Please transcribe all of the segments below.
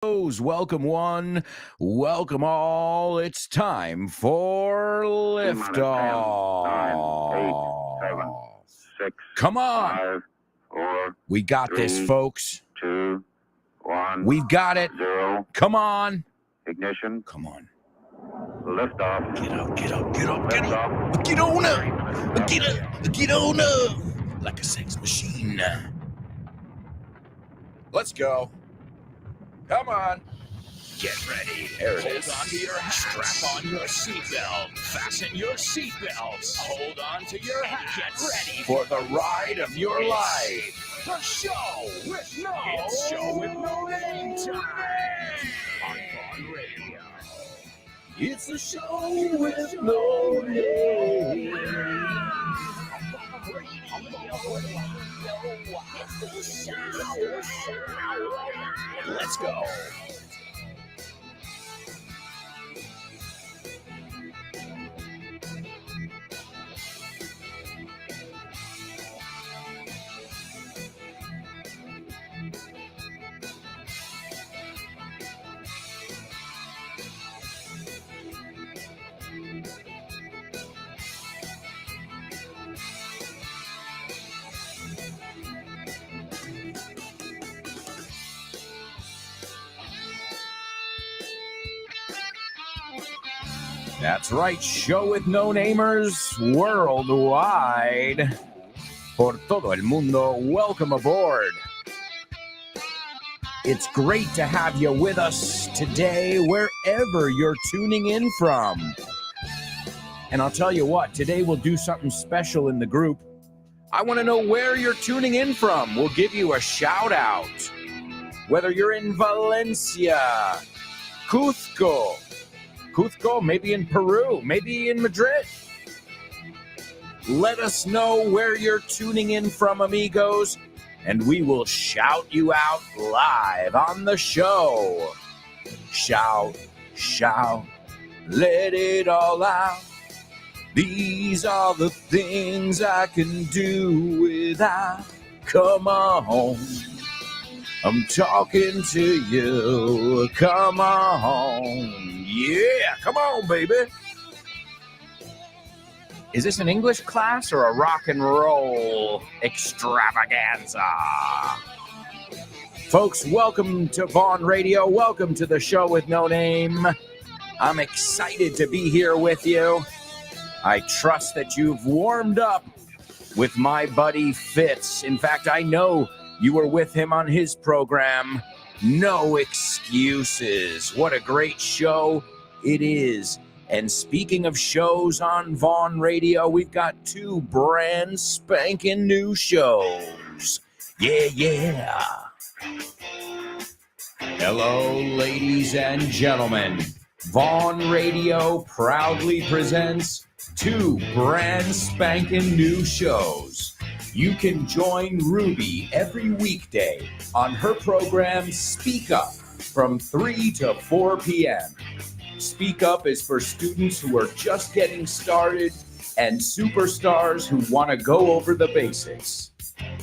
Welcome one, welcome all. It's time for liftoff. 10, 9, 8, 7, 6, Come on. 5, 4, we got 3, this, folks. 2, 1. We've got it. 0. Come on. Ignition. Come on. Liftoff. Get up, get up, get up, get up. Liftoff. Get on up. Get on up. Like a sex machine. Let's go. Come on. Get ready. There it Hold is. on to your hat. Strap on your seatbelt. Fasten your seatbelts. Hold on to your hat. Get ready For the ride of your life. The show with no name time on Vaughn Radio. It's a show with no name. Let's go. That's right, show with no namers worldwide. Por todo el mundo, welcome aboard. It's great to have you with us today, wherever you're tuning in from. And I'll tell you what, today we'll do something special in the group. I want to know where you're tuning in from. We'll give you a shout out. Whether you're in Valencia, Cuzco, maybe in Peru, maybe in Madrid. Let us know where you're tuning in from, amigos, and we will shout you out live on the show. Shout, shout, let it all out. These are the things I can do without. Come on, I'm talking to you. Come on. Yeah, come on, baby. Is this an English class or a rock and roll extravaganza? Folks, welcome to Vaughn Radio. Welcome to the show with no name. I'm excited to be here with you. I trust that you've warmed up with my buddy Fitz. In fact, I know you were with him on his program, No Excuses. What a great show it is. And speaking of shows on Vaughn Radio, we've got two brand spanking new shows. Yeah. Hello, ladies and gentlemen. Vaughn Radio proudly presents two brand spanking new shows. You can join Ruby every weekday on her program Speak Up from 3 to 4 p.m. Speak Up is for students who are just getting started and superstars who want to go over the basics.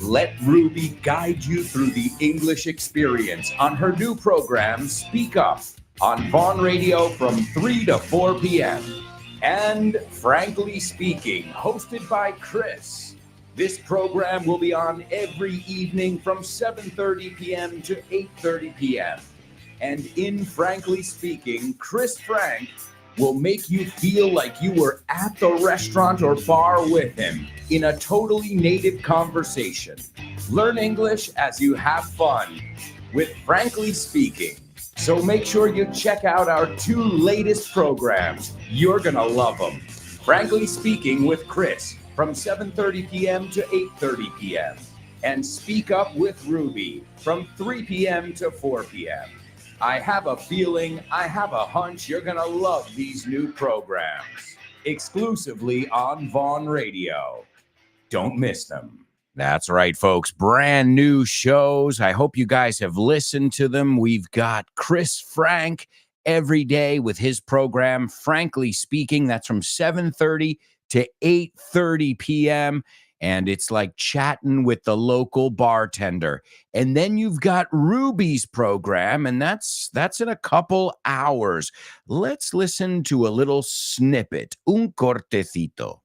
Let Ruby guide you through the English experience on her new program Speak Up on Vaughn Radio from 3 to 4 p.m. And Frankly Speaking, hosted by Chris. This program will be on every evening from 7:30 p.m. to 8:30 p.m. And in Frankly Speaking, Chris Frank will make you feel like you were at the restaurant or bar with him in a totally native conversation. Learn English as you have fun with Frankly Speaking. So make sure you check out our two latest programs. You're going to love them. Frankly Speaking with Chris from 7:30 p.m. to 8:30 p.m. And Speak Up with Ruby from 3 p.m. to 4 p.m. I have a feeling, I have a hunch you're going to love these new programs. Exclusively on Vaughn Radio. Don't miss them. That's right, folks. Brand new shows. I hope you guys have listened to them. We've got Chris Frank every day with his program, Frankly Speaking. That's from 7:30 to 8:30 p.m. and it's like chatting with the local bartender. And then you've got Ruby's program, and that's in a couple hours. Let's listen to a little snippet, un cortecito.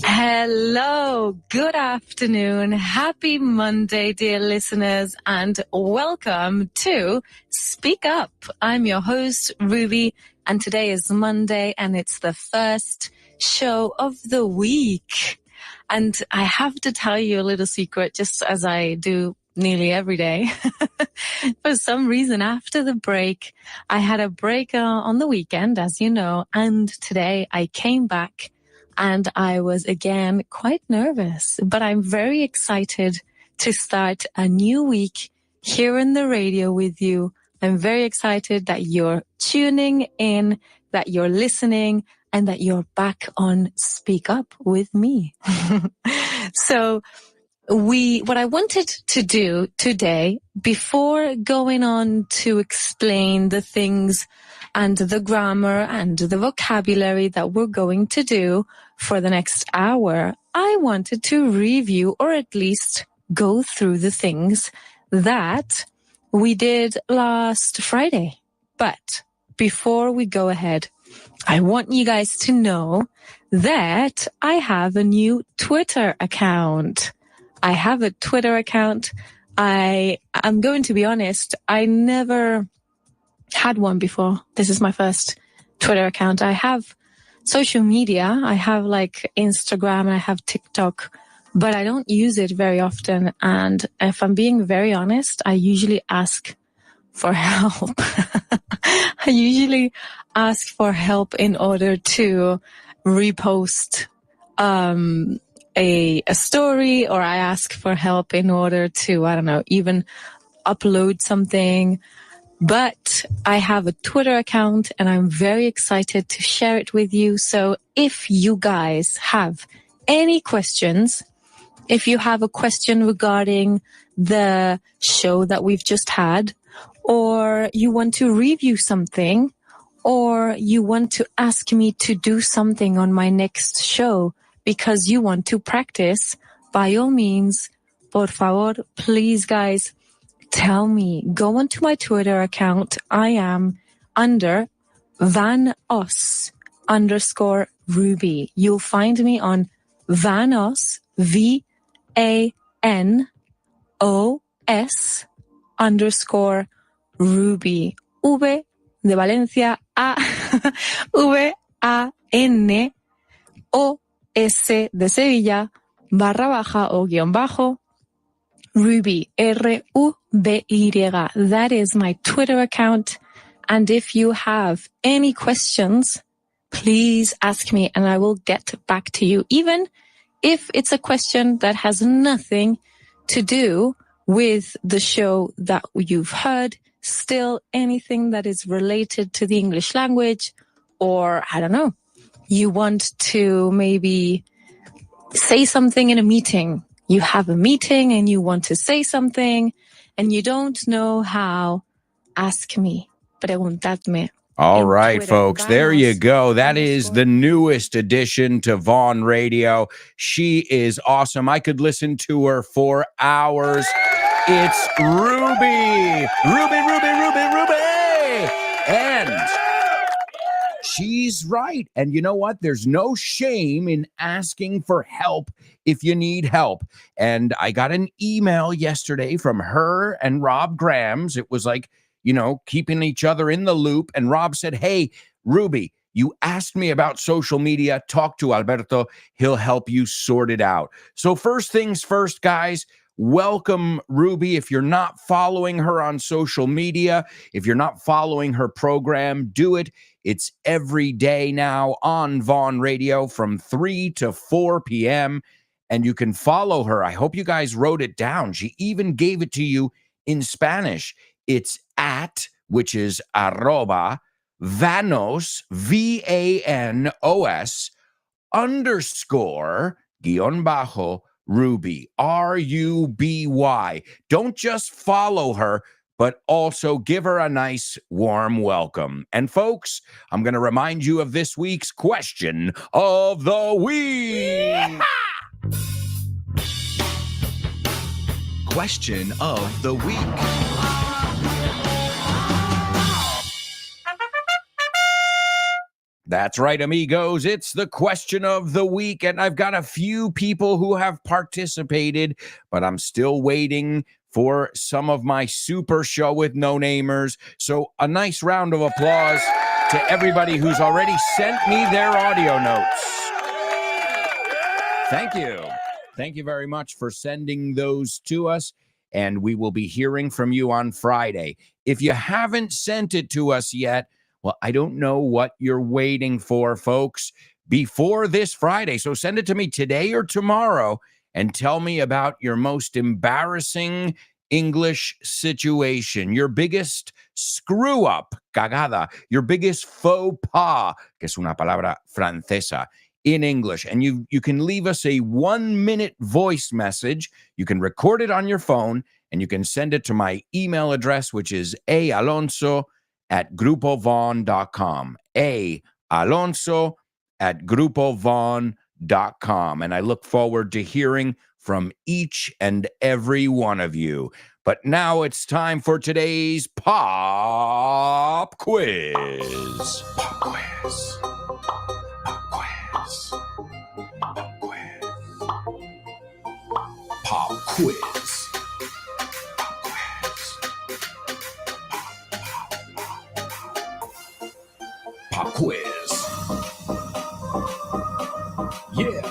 Hello, good afternoon, happy Monday, dear listeners, and welcome to Speak Up. I'm your host, Ruby, and today is Monday, and it's the first show of the week. And I have to tell you a little secret, just as I do nearly every day. For some reason, after the break, I had a break on the weekend, as you know, and today I came back and I was again quite nervous, but I'm very excited to start a new week here in the radio with you. I'm very excited that you're tuning in, that you're listening, and that you're back on Speak Up with me. So what I wanted to do today, before going on to explain the things and the grammar and the vocabulary that we're going to do for the next hour, I wanted to review, or at least go through the things that we did last Friday. But before we go ahead, I want you guys to know that I have a new Twitter account. I have a Twitter account. I'm going to be honest, I never had one before. This is my first Twitter account. I have social media. I have like Instagram and I have TikTok, but I don't use it very often. And if I'm being very honest, I usually ask for help. I usually ask for help in order to repost a story, or I ask for help in order to, I don't know, even upload something. But I have a Twitter account and I'm very excited to share it with you. So if you guys have any questions, if you have a question regarding the show that we've just had, or you want to review something, or you want to ask me to do something on my next show because you want to practice, by all means, por favor, please guys, tell me. Go onto my Twitter account. I am under vanos_Ruby. You'll find me on Vanos, VANOS_Ruby. V de Valencia, VANOS de Sevilla, _, o _ Ruby, RUBY. That is my Twitter account. And if you have any questions, please ask me and I will get back to you. Even if it's a question that has nothing to do with the show that you've heard, still anything that is related to the English language, or I don't know, you want to maybe say something in a meeting. You have a meeting and you want to say something and you don't know how, ask me. Preguntadme. All right, Twitter, folks, there you go. That is the newest addition to Vaughn Radio. She is awesome. I could listen to her for hours. It's Ruby. Ruby. And she's right. And you know what? There's no shame in asking for help if you need help. And I got an email yesterday from her and Rob Grams. It was like, you know, keeping each other in the loop. And Rob said, hey, Ruby, you asked me about social media. Talk to Alberto. He'll help you sort it out. So first things first, guys, welcome Ruby. If you're not following her on social media, if you're not following her program, do it. It's every day now on Vaughn Radio from 3 to 4 p.m. And you can follow her. I hope you guys wrote it down. She even gave it to you in Spanish. It's at, which is arroba, Vanos, VANOS, underscore, guion bajo, Ruby, RUBY. Don't just follow her, but also give her a nice warm welcome. And folks, I'm going to remind you of this week's question of the week. Question of the week. That's right, amigos. It's the question of the week, and I've got a few people who have participated, but I'm still waiting for some of my super show with no-namers. So a nice round of applause to everybody who's already sent me their audio notes. Thank you. Thank you very much for sending those to us, and we will be hearing from you on Friday. If you haven't sent it to us yet, well, I don't know what you're waiting for, folks, before this Friday. So send it to me today or tomorrow and tell me about your most embarrassing English situation, your biggest screw up, cagada, your biggest faux pas, que es una palabra francesa, in English. And you can leave us a 1-minute voice message. You can record it on your phone and you can send it to my email address, which is aalonso@grupovon.com. Alonso@grupovon.com. And I look forward to hearing from each and every one of you. But now it's time for today's pop quiz. Pop quiz. Pop quiz. Pop quiz. Pop quiz. Pop quiz. Yeah.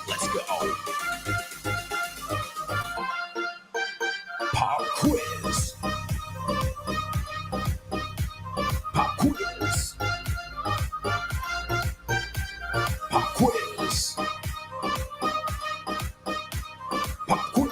Let's go. Pop quiz. Pop quiz. Pop quiz. Pop quiz.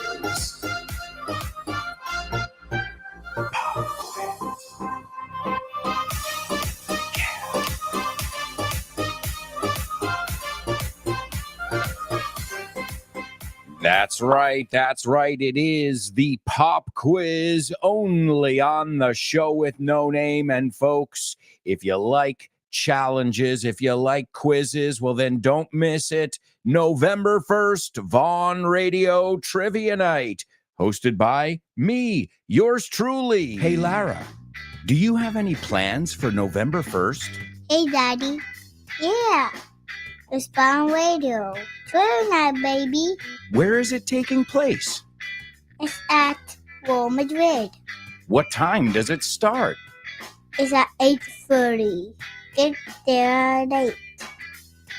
That's right. That's right. It is the pop quiz only on the show with no name. And folks, if you like challenges, if you like quizzes, well, then don't miss it. November 1st, Vaughn Radio Trivia Night, hosted by me, yours truly. Hey, Lara, do you have any plans for November 1st? Hey, Daddy. Yeah. It's Vaughn Radio. Trivia night, baby. Where is it taking place? It's at Real Madrid. What time does it start? It's at 8:30. Get there at 8.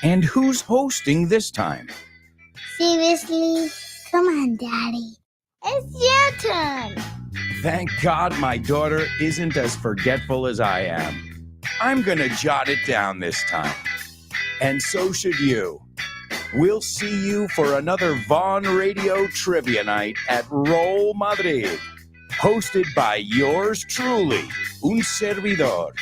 And who's hosting this time? Seriously? Come on, Daddy. It's your turn. Thank God my daughter isn't as forgetful as I am. I'm going to jot it down this time. And so should you. We'll see you for another Vaughn Radio Trivia Night at Roll Madrid, hosted by yours truly, un servidor.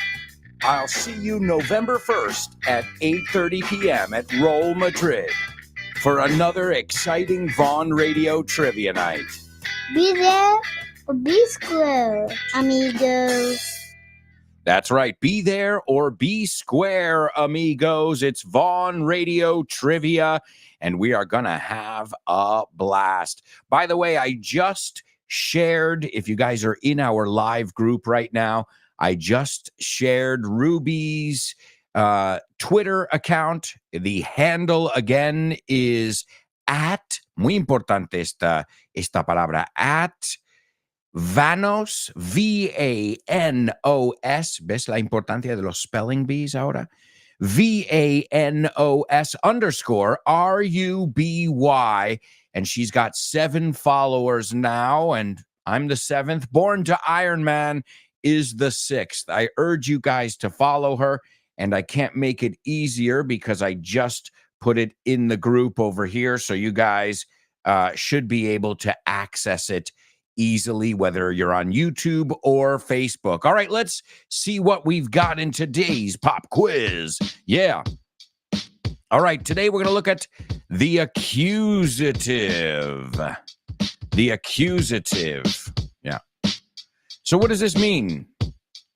I'll see you November 1st at 8:30 p.m. at Roll Madrid for another exciting Vaughn Radio Trivia Night. Be there or be square, amigos. That's right. Be there or be square, amigos. It's Vaughn Radio Trivia, and we are going to have a blast. By the way, I just shared, if you guys are in our live group right now, I just shared Ruby's Twitter account. The handle again is at, muy importante esta palabra, at Vanos, VANOS. ¿Ves la importancia de los spelling bees ahora? VANOS underscore RUBY. And she's got 7 followers now, and I'm the 7th. Born to Iron Man is the 6th. I urge you guys to follow her, and I can't make it easier because I just put it in the group over here, so you guys should be able to access it easily, whether you're on YouTube or Facebook. All right, let's see what we've got in today's pop quiz. Yeah. All right, today we're going to look at the accusative. The accusative. Yeah. So what does this mean?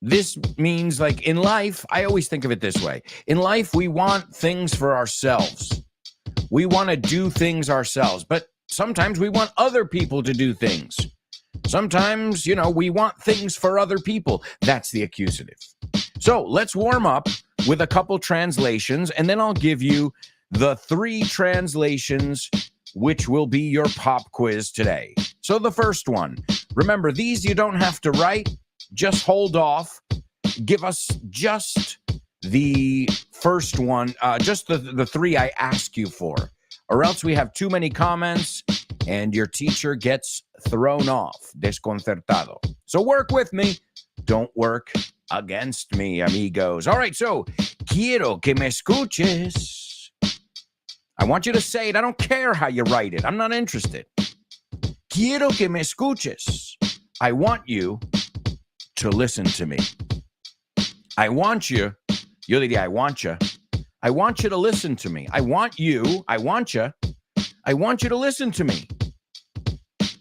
This means, like, in life, I always think of it this way. In life, we want things for ourselves. We want to do things ourselves, but sometimes we want other people to do things. Sometimes, we want things for other people. That's the accusative. So let's warm up with a couple translations, and then I'll give you the 3 translations which will be your pop quiz today. So the first one, remember, these you don't have to write. Just hold off. Give us just the first one, just the 3 I ask you for, or else we have too many comments and your teacher gets thrown off, desconcertado. So work with me. Don't work against me, amigos. All right, so, quiero que me escuches. I want you to say it. I don't care how you write it. I'm not interested. Quiero que me escuches. I want you to listen to me. I want you, yo diría, I want you to listen to me. I want you to listen to me.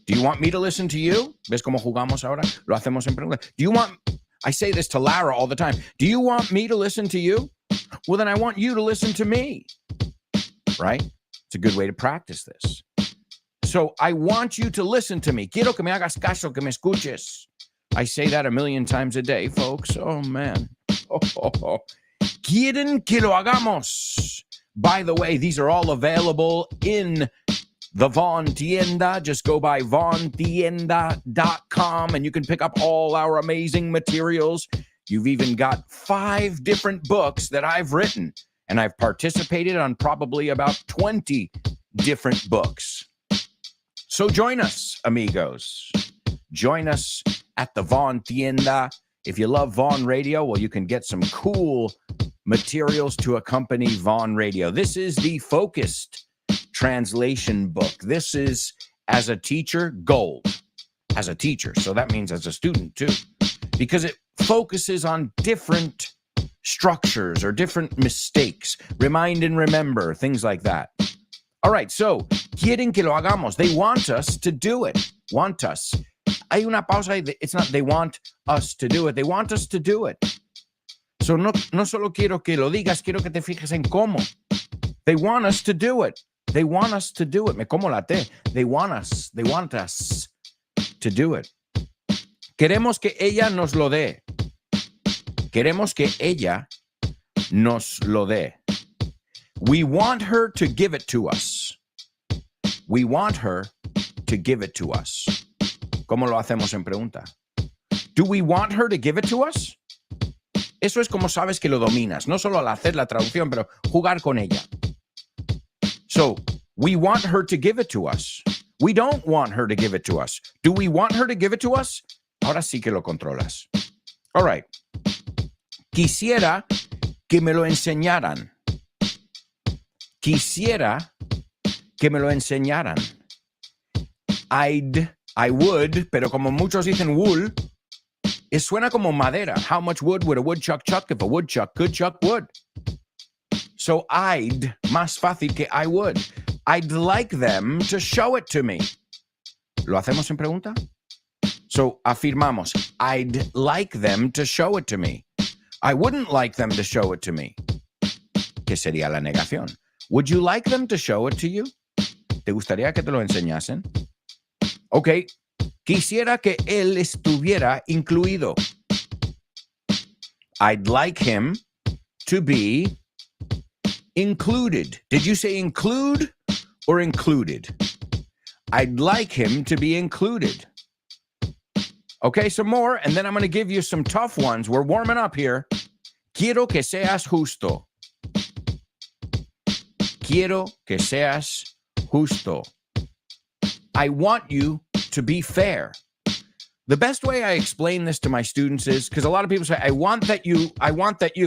Do you want me to listen to you? ¿Ves cómo jugamos ahora? Lo hacemos en pregunta. Do you want, I say this to Lara all the time. Do you want me to listen to you? Well, then I want you to listen to me. Right? It's a good way to practice this. So I want you to listen to me. Quiero que me hagas caso, que me escuches. I say that a million times a day, folks. Oh, man. Quieren que lo hagamos. By the way, these are all available in the Von Tienda. Just go by vontienda.com and you can pick up all our amazing materials. You've even got 5 different books that I've written, and I've participated on probably about 20 different books. So join us, amigos. Join us at the Von Tienda. If you love Von Radio, well, you can get some cool materials to accompany Von Radio. This is the focused translation book. This is, as a teacher, gold. As a teacher, so that means as a student too, because it focuses on different structures or different mistakes. Remind and remember, things like that. All right, so, quieren que lo hagamos. They want us to do it. Want us. Hay una pausa. It's not they want us to do it. They want us to do it. So no solo quiero que lo digas, quiero que te fijes en cómo. They want us to do it. They want us to do it. Me como la T. They want us to do it. Queremos que ella nos lo dé. Queremos que ella nos lo dé. We want her to give it to us. We want her to give it to us. ¿Cómo lo hacemos en pregunta? Do we want her to give it to us? Eso es como sabes que lo dominas. No solo al hacer la traducción, pero jugar con ella. So, we want her to give it to us. We don't want her to give it to us. Do we want her to give it to us? Ahora sí que lo controlas. All right. Quisiera que me lo enseñaran. Quisiera que me lo enseñaran. I would, pero como muchos dicen wool, suena como madera. How much wood would a woodchuck chuck if a woodchuck could chuck wood? So I'd, más fácil que I would. I'd like them to show it to me. ¿Lo hacemos en pregunta? So afirmamos, I'd like them to show it to me. I wouldn't like them to show it to me. ¿Qué sería la negación? Would you like them to show it to you? ¿Te gustaría que te lo enseñasen? Ok. Quisiera que él estuviera incluido. I'd like him to be included. Did you say include or included? I'd like him to be included. Okay, some more, and then I'm going to give you some tough ones. We're warming up here. Quiero que seas justo. Quiero que seas justo. I want you to be fair. The best way I explain this to my students is, because a lot of people say, I want that you.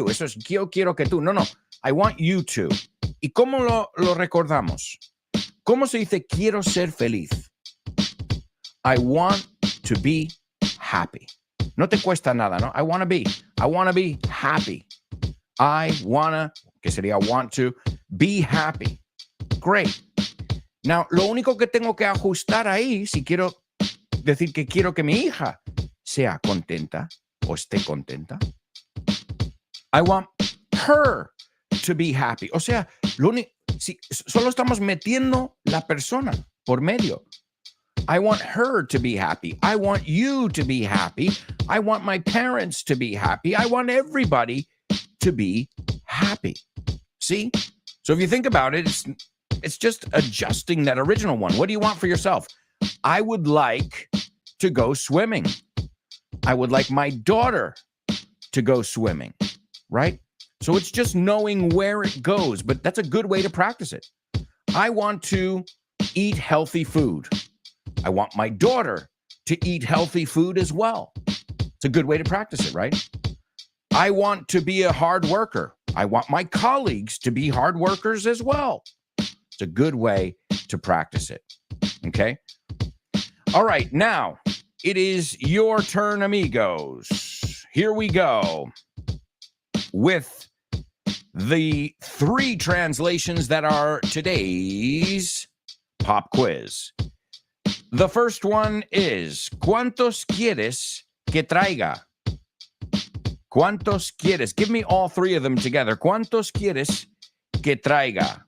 Eso es, quiero que tú. No. I want you to. ¿Y cómo lo recordamos? ¿Cómo se dice quiero ser feliz? I want to be happy. No te cuesta nada, ¿no? I want to be happy. I wanna, que sería want to, be happy. Great. Now, lo único que tengo que ajustar ahí, si quiero decir que quiero que mi hija sea contenta o esté contenta, I want her to be happy. O sea, si solo estamos metiendo la persona por medio. I want her to be happy. I want you to be happy. I want my parents to be happy. I want everybody to be happy. See? So if you think about it, it's just adjusting that original one. What do you want for yourself? I would like to go swimming. I would like my daughter to go swimming, right? So it's just knowing where it goes, but that's a good way to practice it. I want to eat healthy food. I want my daughter to eat healthy food as well. It's a good way to practice it, right? I want to be a hard worker. I want my colleagues to be hard workers as well. It's a good way to practice it, okay? All right, now it is your turn, amigos. Here we go with the 3 translations that are today's pop quiz. The first one is, ¿cuántos quieres que traiga? ¿Cuántos quieres? Give me all 3 of them together. ¿Cuántos quieres que traiga?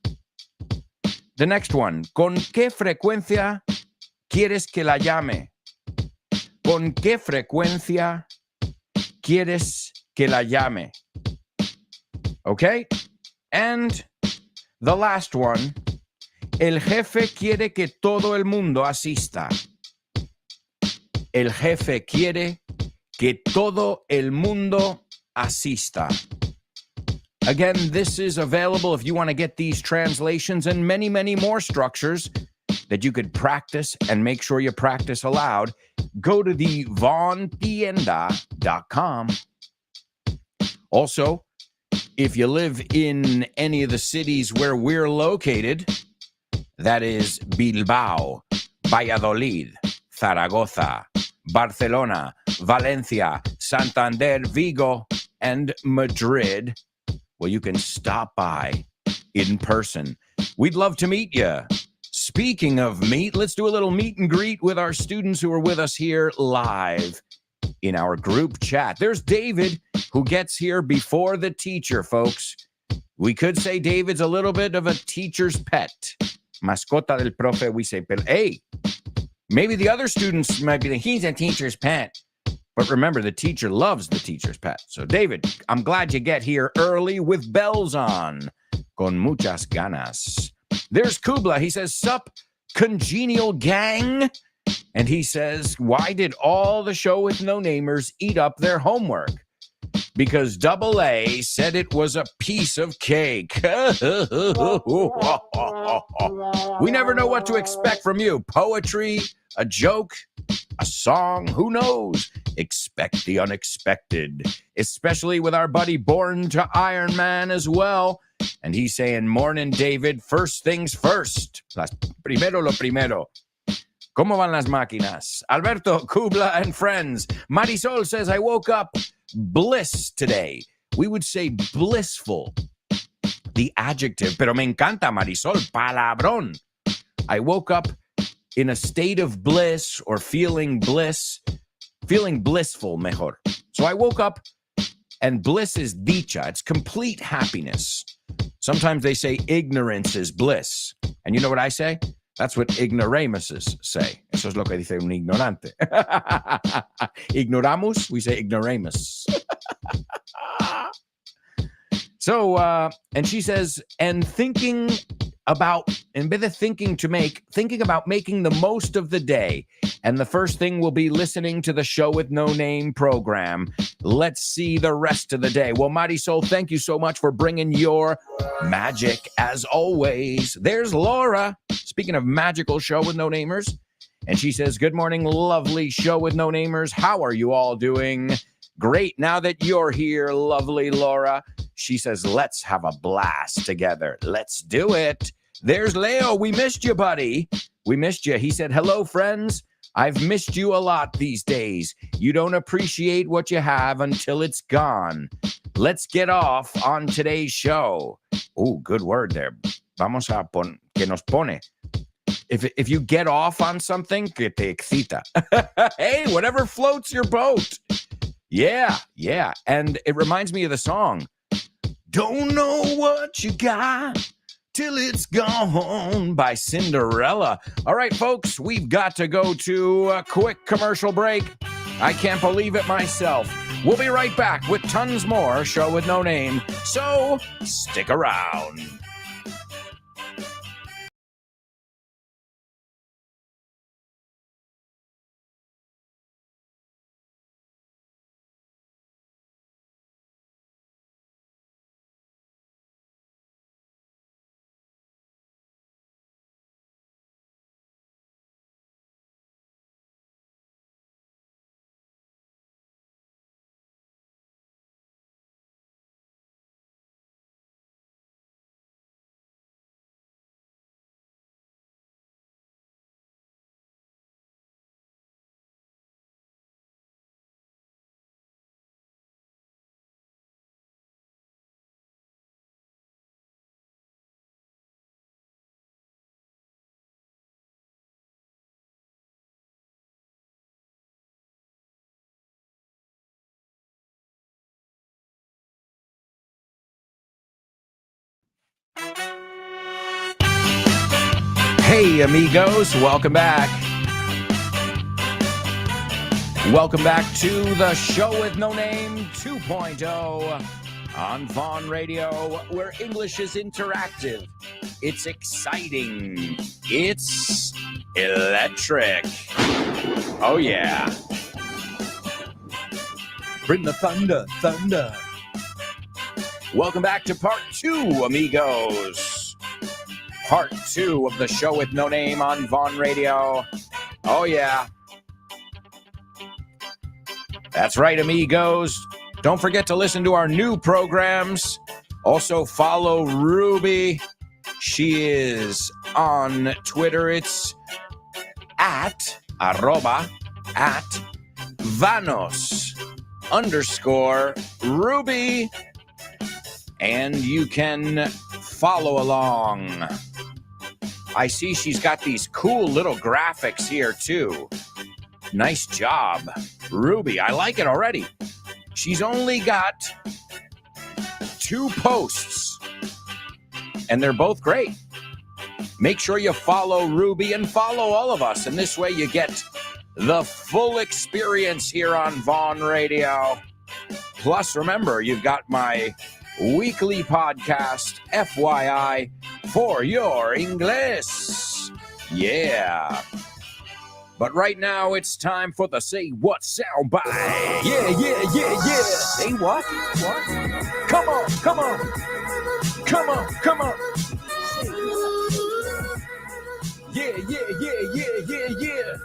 The next one, ¿con qué frecuencia quieres que la llame? ¿Con qué frecuencia quieres que la llame? Okay? And the last one, el jefe quiere que todo el mundo asista. El jefe quiere que todo el mundo asista. Again, this is available if you want to get these translations and many, many more structures that you could practice and make sure you practice aloud. Go to the vontienda.com. Also, if you live in any of the cities where we're located, that is Bilbao, Valladolid, Zaragoza, Barcelona, Valencia, Santander, Vigo, and Madrid, well, you can stop by in person. We'd love to meet you. Speaking of meet, let's do a little meet and greet with our students who are with us here live in our group chat. There's David, who gets here before the teacher, folks. We could say David's a little bit of a teacher's pet. Mascota del profe, we say, but hey, maybe the other students might be he's a teacher's pet. But remember, the teacher loves the teacher's pet. So, David, I'm glad you get here early with bells on. Con muchas ganas. There's Kubla. He says, sup, congenial gang. And he says, why did all the show with no-namers eat up their homework? Because Double A said it was a piece of cake. We never know what to expect from you. Poetry, a joke, a song, who knows? Expect the unexpected, especially with our buddy Born to Iron Man as well. And he's saying, morning, David, first things first. Primero lo primero. ¿Cómo van las máquinas? Alberto, Kubla, and friends. Marisol says, I woke up bliss today. We would say blissful, the adjective. Pero me encanta, Marisol, palabrón. I woke up in a state of bliss or feeling blissful, mejor. So I woke up, and bliss is dicha. It's complete happiness. Sometimes they say ignorance is bliss. And you know what I say? That's what ignoramuses say. Eso es lo que dice un ignorante. Ignoramus, we say ignoramus. So, and she says, and thinking about, in vez de thinking about making the most of the day. And the first thing will be listening to the Show with No Name program. Let's see the rest of the day. Well, Marisol, thank you so much for bringing your magic as always. There's Laura, speaking of magical Show with No Namers. And she says, good morning, lovely Show with No Namers. How are you all doing? Great. Now that you're here, lovely Laura. She says, let's have a blast together. Let's do it. There's Leo. We missed you, buddy. We missed you. He said, hello, friends. I've missed you a lot these days. You don't appreciate what you have until it's gone. Let's get off on today's show. Oh, good word there. Vamos a que nos pone. If you get off on something, que te excita. Hey, whatever floats your boat. Yeah. And it reminds me of the song. Don't know what you got till it's gone by Cinderella. All right, folks, we've got to go to a quick commercial break. I can't believe it myself. We'll be right back with tons more Show with No Name, so stick around. Hey, amigos, welcome back. Welcome back to the Show with No Name 2.0 on Vaughn Radio, where English is interactive. It's exciting. It's electric. Oh, yeah. Bring the thunder. Welcome back to part 2, amigos. Part 2 of the Show with No Name on Vaughn Radio. Oh, yeah. That's right, amigos. Don't forget to listen to our new programs. Also, follow Ruby. She is on Twitter. It's at @vanos_Ruby. And you can follow along. I see she's got these cool little graphics here, too. Nice job, Ruby. I like it already. She's only got 2 posts, and they're both great. Make sure you follow Ruby and follow all of us, and this way you get the full experience here on Vaughn Radio. Plus, remember, you've got my weekly podcast, FYI, for your English. Yeah. But right now, it's time for the Say What soundbite. Yeah. Say what? What? Come on. Yeah.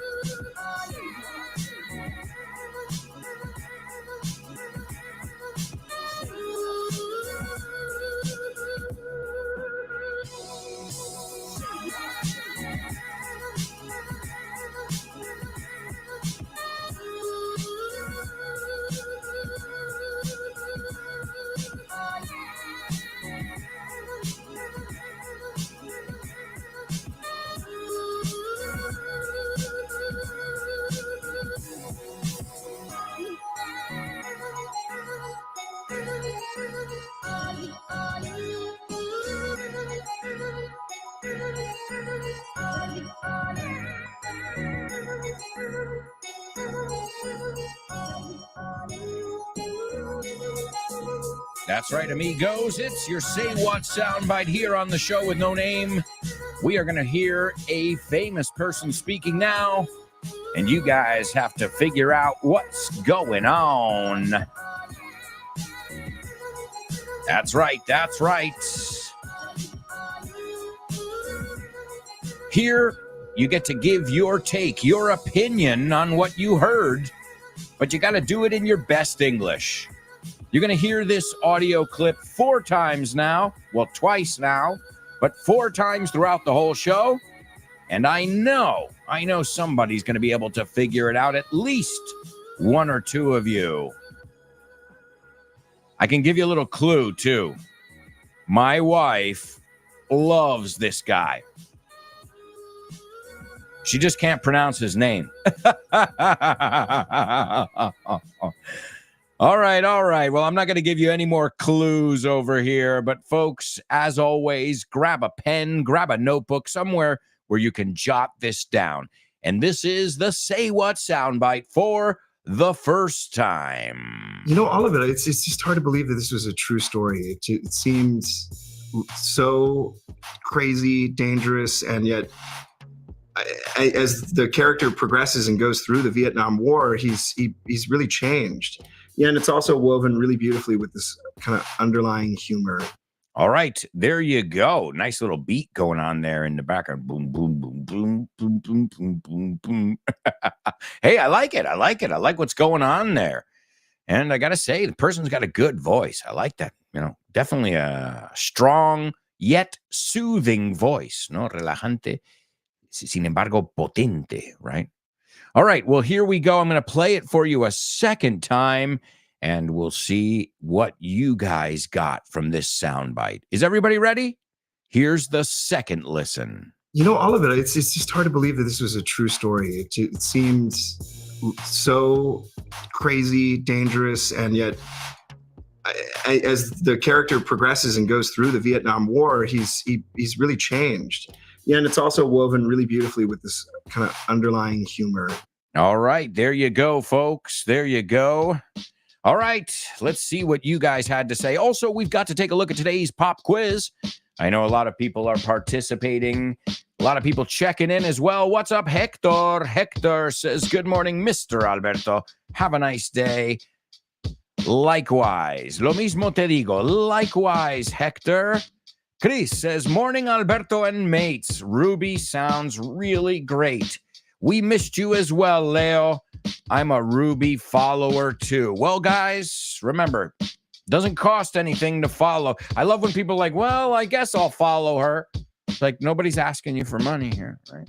That's right, amigos. It's your Say What soundbite here on the Show with No Name. We are going to hear a famous person speaking now, and you guys have to figure out what's going on. That's right. Here, you get to give your take, your opinion on what you heard, but you got to do it in your best English. You're going to hear this audio clip 4 times now. Well, twice now, but 4 times throughout the whole show. And I know somebody's going to be able to figure it out, at least 1 or 2 of you. I can give you a little clue, too. My wife loves this guy. She just can't pronounce his name. All right. Well, I'm not going to give you any more clues over here, but folks, as always, grab a pen, grab a notebook, somewhere where you can jot this down. And this is the Say What soundbite for the first time. You know, all of it, it's just hard to believe that this was a true story. It seems so crazy, dangerous, and yet as the character progresses and goes through the Vietnam War, he's really changed. Yeah, and it's also woven really beautifully with this kind of underlying humor. All right, there you go. Nice little beat going on there in the background. Boom, boom, boom, boom, boom, boom, boom, boom, boom. Hey, I like it. I like what's going on there. And I got to say, the person's got a good voice. I like that. You know, definitely a strong yet soothing voice. No, relajante. Sin embargo, potente, right? All right, well, here we go. I'm going to play it for you a second time, and we'll see what you guys got from this soundbite. Is everybody ready? Here's the second listen. You know, all of it, it's just hard to believe that this was a true story. It seems so crazy, dangerous, and yet as the character progresses and goes through the Vietnam War, he's really changed. Yeah, and it's also woven really beautifully with this kind of underlying humor. All right, there you go, folks. There you go. All right, let's see what you guys had to say. Also, we've got to take a look at today's pop quiz. I know a lot of people are participating. A lot of people checking in as well. What's up, Hector? Hector says, good morning, Mr. Alberto. Have a nice day. Likewise. Lo mismo te digo. Likewise, Hector. Chris says, morning, Alberto and mates. Ruby sounds really great. We missed you as well, Leo. I'm a Ruby follower too. Well, guys, remember, doesn't cost anything to follow. I love when people are like, well, I guess I'll follow her. It's like, nobody's asking you for money here, right?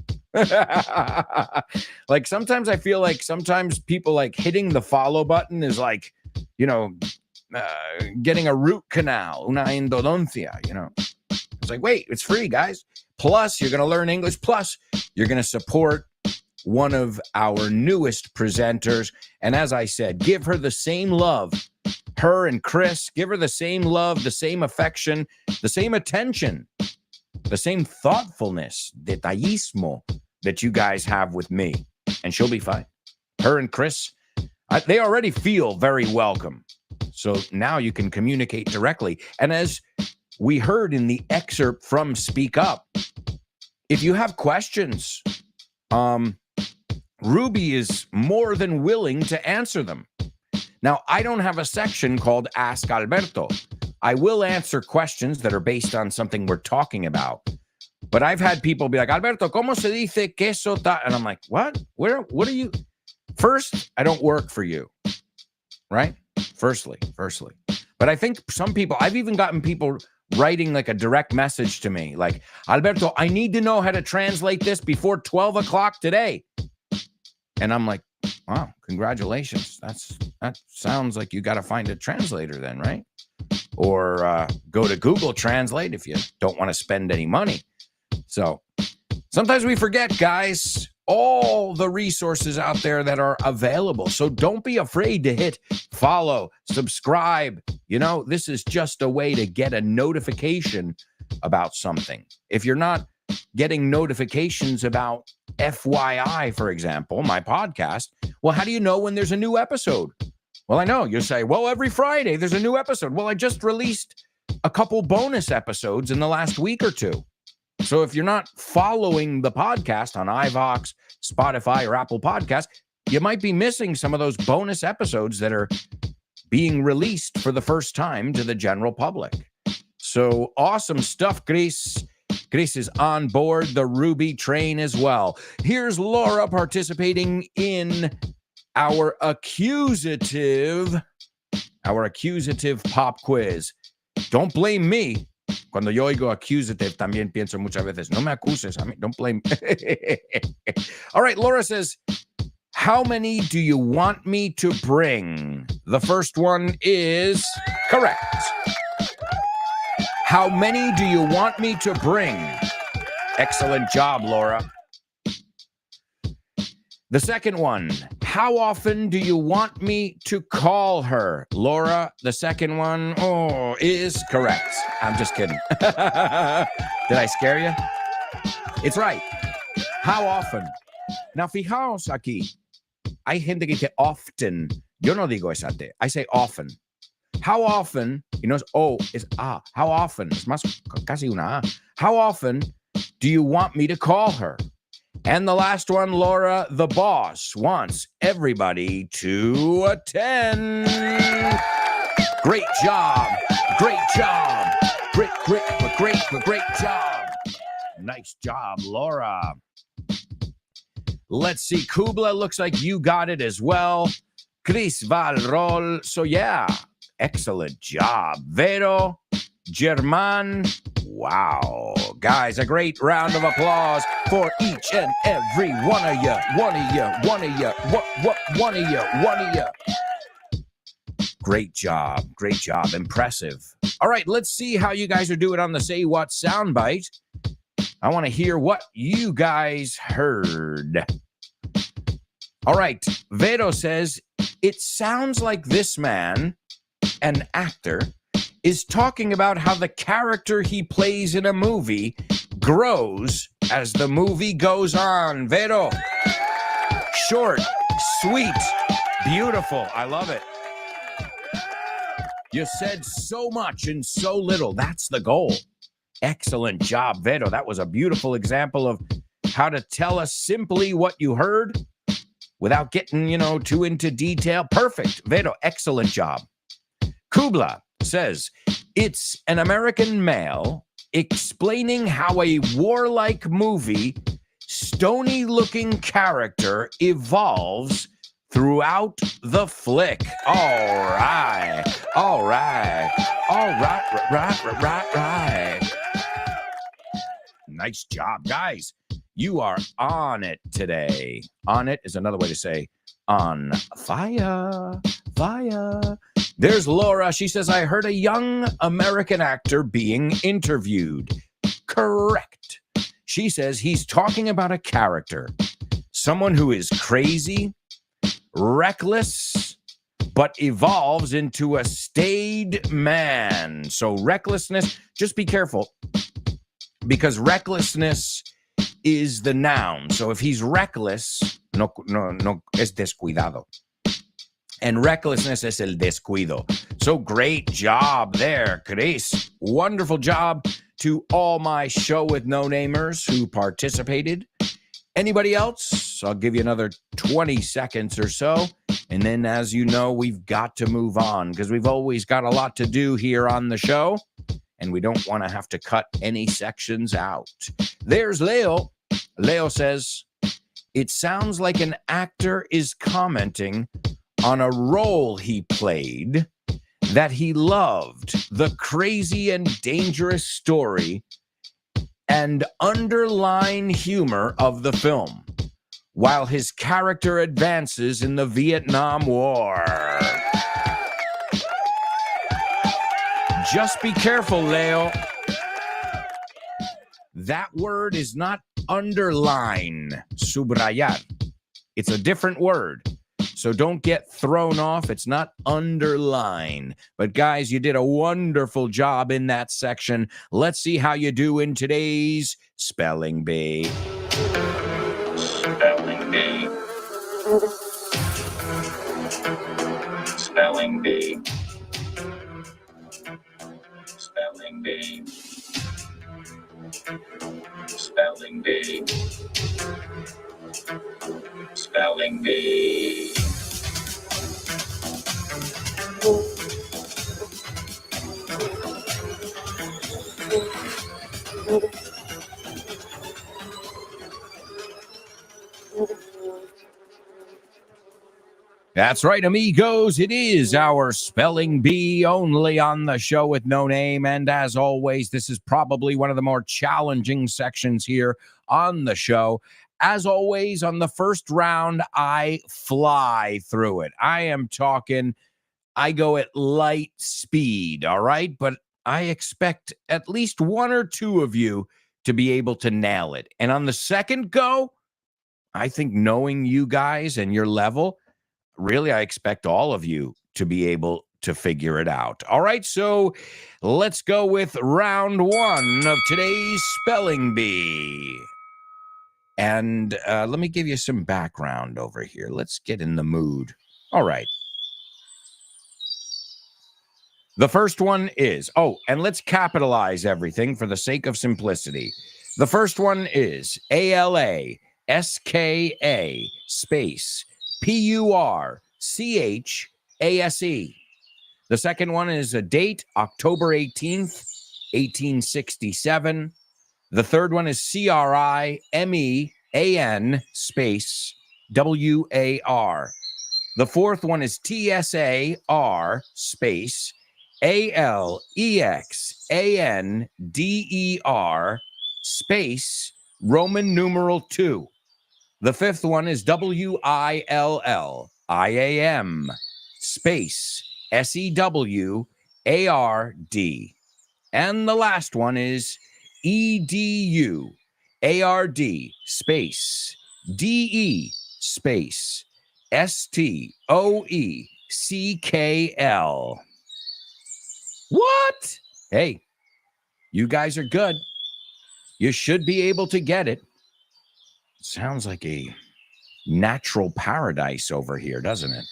Like, sometimes I feel like sometimes people like hitting the follow button is like, you know, getting a root canal, una endodoncia, you know. It's like, wait, it's free, guys. Plus, you're going to learn English. Plus, you're going to support one of our newest presenters. And as I said, give her the same love. Her and Chris, give her the same love, the same affection, the same attention, the same thoughtfulness, detallismo that you guys have with me. And she'll be fine. Her and Chris, they already feel very welcome. So now you can communicate directly. And as we heard in the excerpt from Speak Up, if you have questions, Ruby is more than willing to answer them. Now, I don't have a section called Ask Alberto. I will answer questions that are based on something we're talking about. But I've had people be like, Alberto, ¿cómo se dice queso ta? And I'm like, what? What are you? First, I don't work for you, right? Firstly. But I think some people, I've even gotten people writing like a direct message to me, like, Alberto, I need to know how to translate this before 12 o'clock today. And I'm like, wow, congratulations. That sounds like you got to find a translator then, right? Or go to Google Translate if you don't want to spend any money. So sometimes we forget, guys, all the resources out there that are available. So don't be afraid to hit follow, subscribe. You know, this is just a way to get a notification about something. If you're not getting notifications about FYI, for example, my podcast, well, how do you know when there's a new episode? Well, I know you'll say, well, every Friday there's a new episode. Well, I just released a couple bonus episodes in the last week or two. So if you're not following the podcast on iVox, Spotify, or Apple Podcasts, you might be missing some of those bonus episodes that are being released for the first time to the general public. So awesome stuff, Chris. Chris is on board the Ruby train as well. Here's Laura participating in our accusative our accusative pop quiz. Don't blame me. Cuando yo oigo accusative, también pienso muchas veces, no me acuses. I mean, don't blame me. All right, Laura says, how many do you want me to bring? The first one is correct. How many do you want me to bring? Excellent job, Laura. The second one, how often do you want me to call her? Laura, the second one, is correct. I'm just kidding. Did I scare you? It's right. How often? Now, fijaos aquí. Hay gente que dice often. Yo no digo esa T. I say often. How often, y no es O, es A. How often, es más casi una A. How often do you want me to call her? And the last one, Laura, the boss, wants everybody to attend. Great job. Great job. Great job. Nice job, Laura. Let's see. Kubla, looks like you got it as well. Chris Valrol. So, yeah, excellent job. Vero, German. Wow. Guys, a great round of applause for each and every one of you. One of you. Great job. Impressive. All right, let's see how you guys are doing on the Say What soundbite. I want to hear what you guys heard. All right, Vero says, it sounds like this man, an actor, is talking about how the character he plays in a movie grows as the movie goes on. Vero, short, sweet, beautiful. I love it. You said so much in so little. That's the goal. Excellent job, Vero. That was a beautiful example of how to tell us simply what you heard without getting, too into detail. Perfect. Vero, excellent job. Kubla says, it's an American male explaining how a warlike movie, stony-looking character evolves throughout the flick. All right. Nice job, guys. You are on it today. On it is another way to say on fire. There's Laura. She says, I heard a young American actor being interviewed. Correct. She says he's talking about a character, someone who is crazy, reckless, but evolves into a staid man. So recklessness, just be careful, because recklessness is the noun. So if he's reckless, no es descuidado. And recklessness es el descuido. So great job there, Chris. Wonderful job to all my show with no-namers who participated. Anybody else? I'll give you another 20 seconds or so. And then, as you know, we've got to move on because we've always got a lot to do here on the show. And we don't want to have to cut any sections out. There's Leo. Leo says, it sounds like an actor is commenting on a role he played that he loved, the crazy and dangerous story and underlying humor of the film, while his character advances in the Vietnam War. Just be careful, Leo. That word is not underline, subrayar. It's a different word. So don't get thrown off. It's not underline. But guys, you did a wonderful job in that section. Let's see how you do in today's Spelling Bee. Spelling Bee. Spelling Bee. Spelling Bee. Spelling Bee. Spelling Bee. That's right, amigos. It is our spelling bee only on the show with no name. And as always, this is probably one of the more challenging sections here on the show. As always, on the first round, I fly through it. I go at light speed, all right? But I expect at least one or two of you to be able to nail it. And on the second go, I think knowing you guys and your level, really, I expect all of you to be able to figure it out. All right, so let's go with round one of today's Spelling Bee. And let me give you some background over here. Let's get in the mood. All right. The first one is, and let's capitalize everything for the sake of simplicity. The first one is ALASKA space PURCHASE. The second one is a date, October 18th, 1867. The third one is CRIMEAN space WAR. The fourth one is TSAR space ALEXANDER space Roman numeral 2. The fifth one is WILLIAM space SEWARD. And the last one is EDUARD space DE space STOECKL. What? Hey, you guys are good. You should be able to get it. Sounds like a natural paradise over here, doesn't it?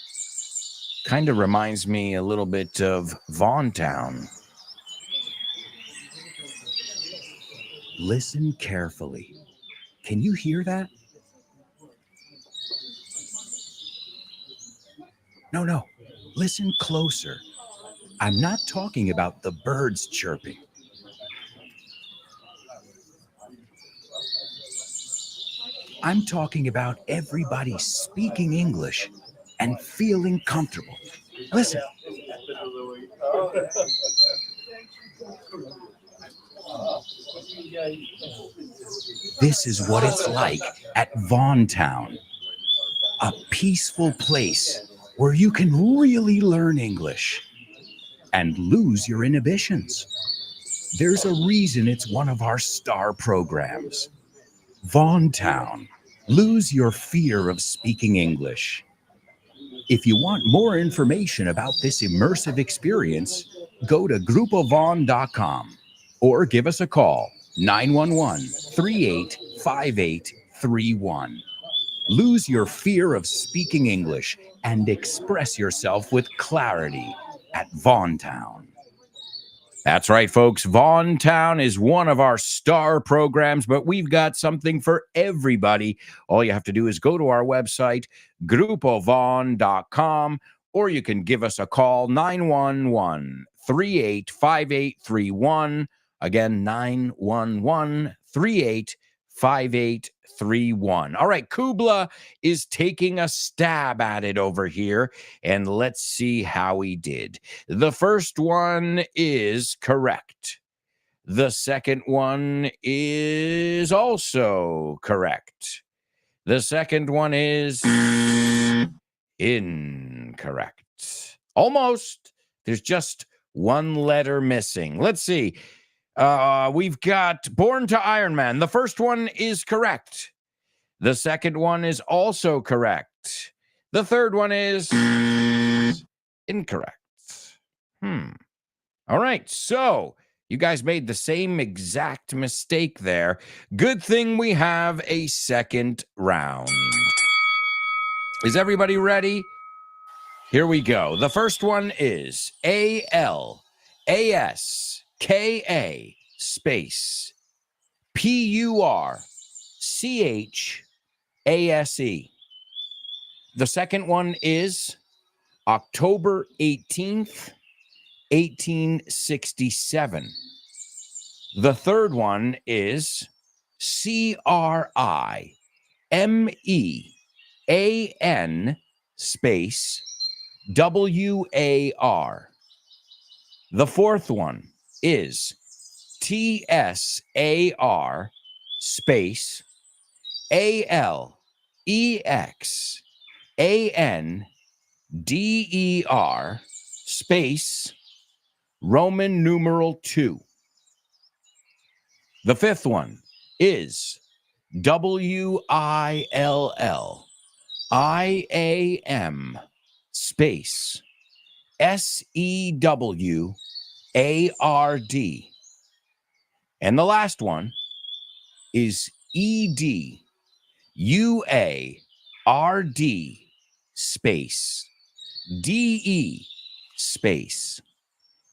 Kind of reminds me a little bit of Vaughntown. Listen carefully. Can you hear that? No. Listen closer. I'm not talking about the birds chirping. I'm talking about everybody speaking English and feeling comfortable. Listen. This is what it's like at Vaughntown, a peaceful place where you can really learn English and lose your inhibitions. There's a reason it's one of our star programs. Vaughntown, lose your fear of speaking English. If you want more information about this immersive experience, go to groupovaughn.com or give us a call, 911-385831. Lose your fear of speaking English and express yourself with clarity at Vaughntown. That's right, folks. Vaughntown is one of our star programs, but we've got something for everybody. All you have to do is go to our website, groupovaughn.com, or you can give us a call, 911-385831. Again, 911-385831. All right, Kubla is taking a stab at it over here, and let's see how he did. The first one is correct. The second one is also correct. The second one is incorrect. Almost. There's just one letter missing. Let's see. We've got Born to Iron Man. The first one is correct. The second one is also correct. The third one is incorrect. All right, so you guys made the same exact mistake there. Good thing we have a second round. Is everybody ready? Here we go. The first one is ALASKA space PURCHASE. The second one is October 18th, 1867. The third one is CRIMEAN space WAR. The fourth one is TSAR space ALEXANDER space Roman numeral 2. The fifth one is WILLIAM space SEWARD. And the last one is EDUARD space DE space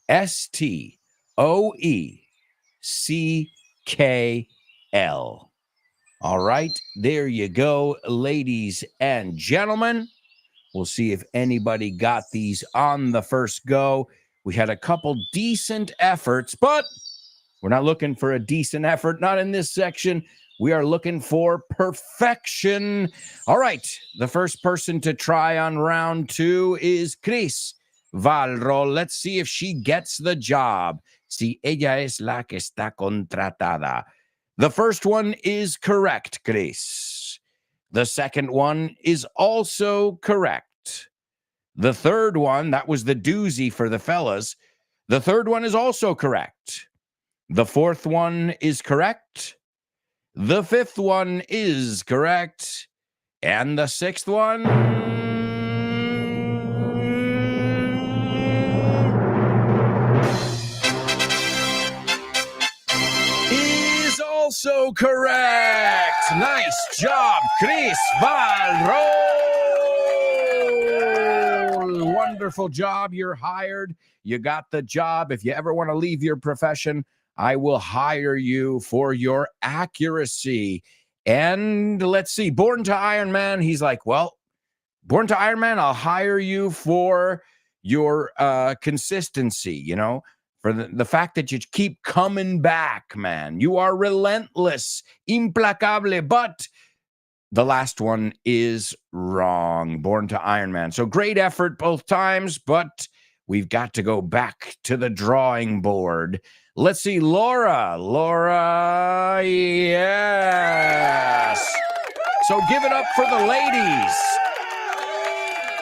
STOECKL. All right, there you go, ladies and gentlemen. We'll see if anybody got these on the first go. We had a couple decent efforts, but we're not looking for a decent effort, not in this section. We are looking for perfection. All right, the first person to try on round 2 is Chris Valro. Let's see if she gets the job. Si ella es la que está contratada. The first one is correct, Chris. The second one is also correct. The third one, that was the doozy for the fellas. The third one is also correct. The fourth one is correct. The fifth one is correct. And the sixth one is also correct. Nice job, Chris Valro. Wonderful job. You're hired. You got the job. If you ever want to leave your profession, I will hire you for your accuracy. And let's see, Born to Iron Man, he's like, well, Born to Iron Man, I'll hire you for your consistency, you know, for the fact that you keep coming back, man. You are relentless, implacable, but the last one is wrong. Born to Iron Man. So great effort both times, but we've got to go back to the drawing board. Let's see, Laura. Laura, yes. So give it up for the ladies.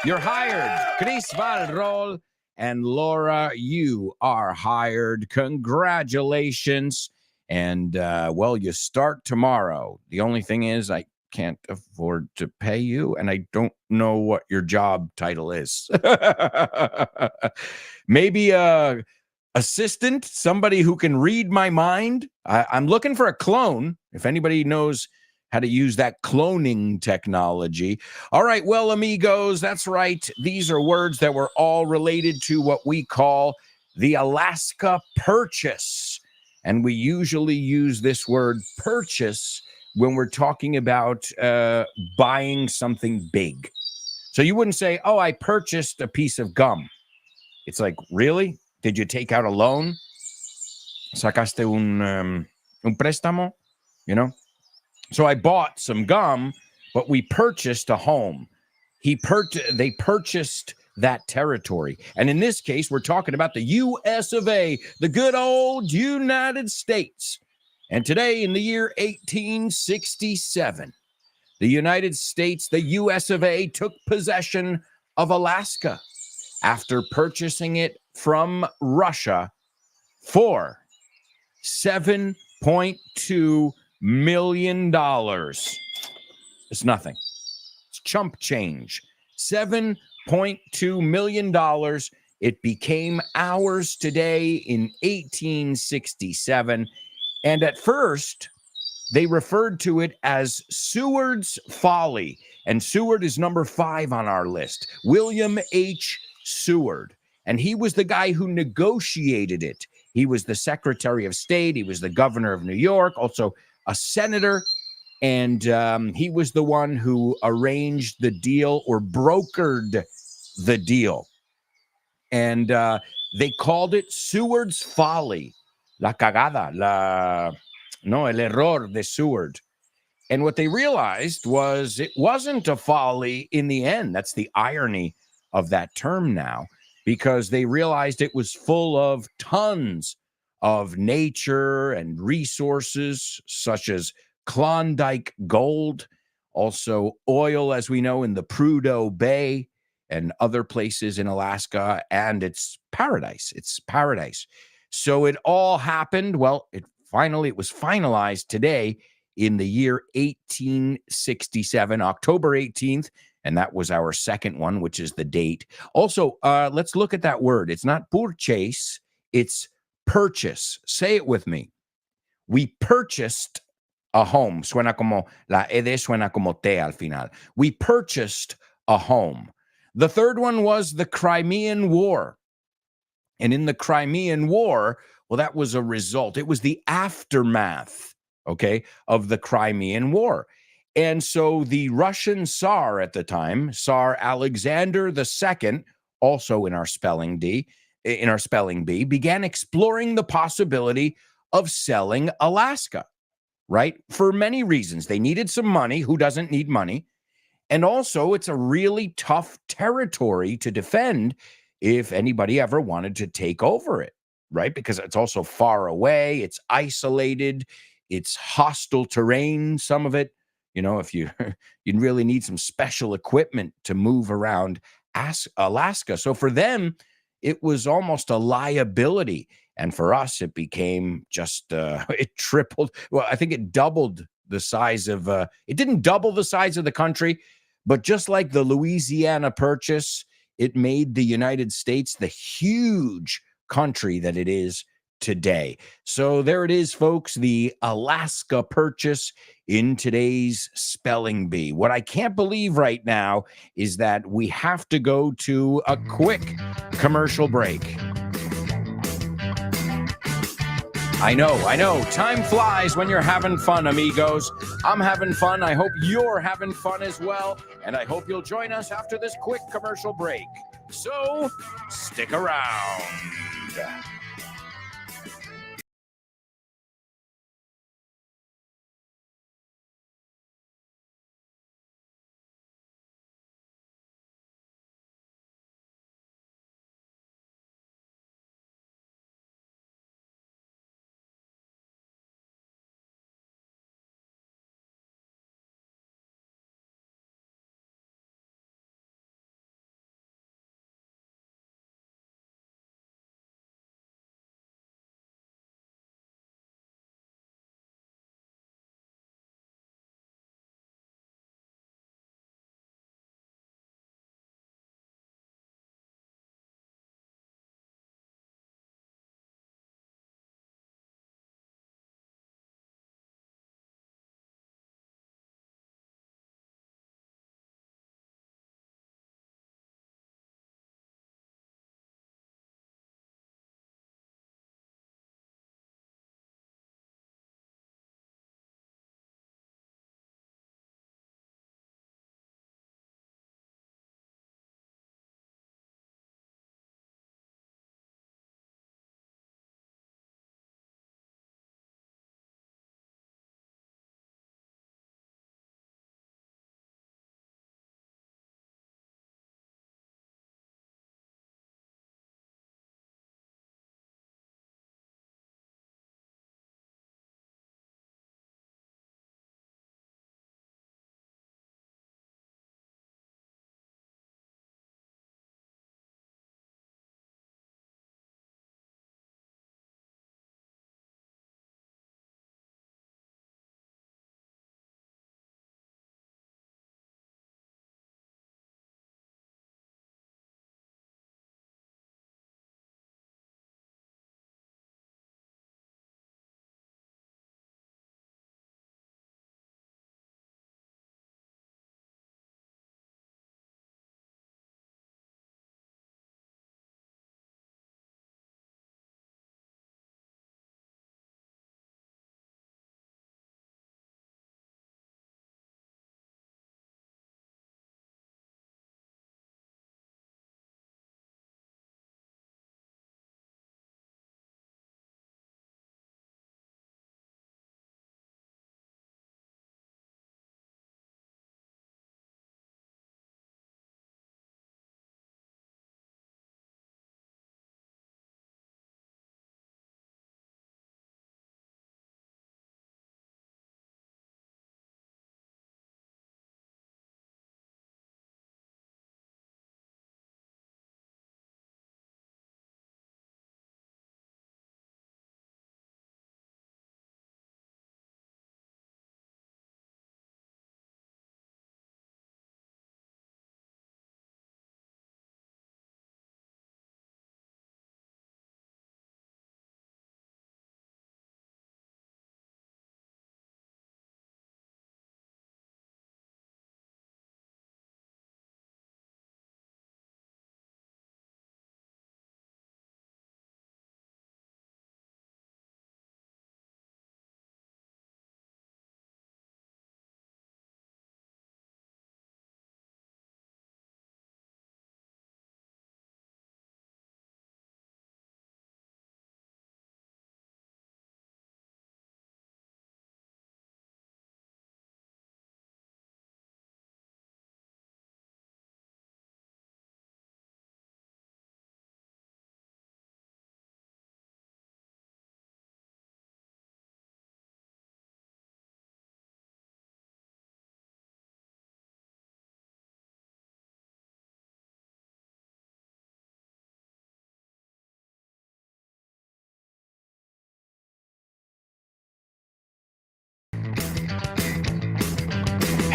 You're hired. Chris Valrol and Laura, you are hired. Congratulations. And, well, you start tomorrow. The only thing is I can't afford to pay you, and I don't know what your job title is. Maybe assistant, somebody who can read my mind. I'm looking for a clone, if anybody knows how to use that cloning technology. All right, well, amigos, that's right. These are words that were all related to what we call the Alaska Purchase. And we usually use this word purchase when we're talking about buying something big. So you wouldn't say, oh, I purchased a piece of gum. It's like, really? Did you take out a loan? Sacaste un préstamo? You know? So I bought some gum, but we purchased a home. They purchased that territory. And in this case, we're talking about the U.S. of A., the good old United States. And today, in the year 1867, the United States, the U.S. of A., took possession of Alaska after purchasing it from Russia for $7.2 million. It's nothing. It's chump change. $7.2 million. It became ours today in 1867. And at first, they referred to it as Seward's Folly. And Seward is number 5 on our list. William H. Seward. And he was the guy who negotiated it. He was the Secretary of State. He was the governor of New York, also a senator. And he was the one who arranged the deal or brokered the deal. And they called it Seward's Folly. La cagada, el error de Seward. And what they realized was it wasn't a folly in the end. That's the irony of that term now, because they realized it was full of tons of nature and resources, such as Klondike gold, also oil, as we know, in the Prudhoe Bay and other places in Alaska. And it's paradise. It's paradise. So it all happened. Well, it was finalized today in the year 1867, October 18th. And that was our second one, which is the date. Also, let's look at that word. It's not purchase, it's purchase. Say it with me. We purchased a home. Suena como, la ed suena como te al final. We purchased a home. The third one was the Crimean War. And in the Crimean War, well, that was a result. It was the aftermath, okay, of the Crimean War. And so the Russian Tsar at the time, Tsar Alexander II, also in our spelling bee, began exploring the possibility of selling Alaska, right? For many reasons. They needed some money. Who doesn't need money? And also, it's a really tough territory to defend if anybody ever wanted to take over it, right? Because it's also far away, it's isolated, it's hostile terrain, some of it. If you you really need some special equipment to move around Alaska. So for them, it was almost a liability. And for us, it became just, it tripled. Well, I think it doubled the size of, it didn't double the size of the country, but just like the Louisiana Purchase, it made the United States the huge country that it is today. So there it is, folks, the Alaska Purchase in today's Spelling Bee. What I can't believe right now is that we have to go to a quick commercial break. I know. Time flies when you're having fun, amigos. I'm having fun. I hope you're having fun as well. And I hope you'll join us after this quick commercial break. So stick around.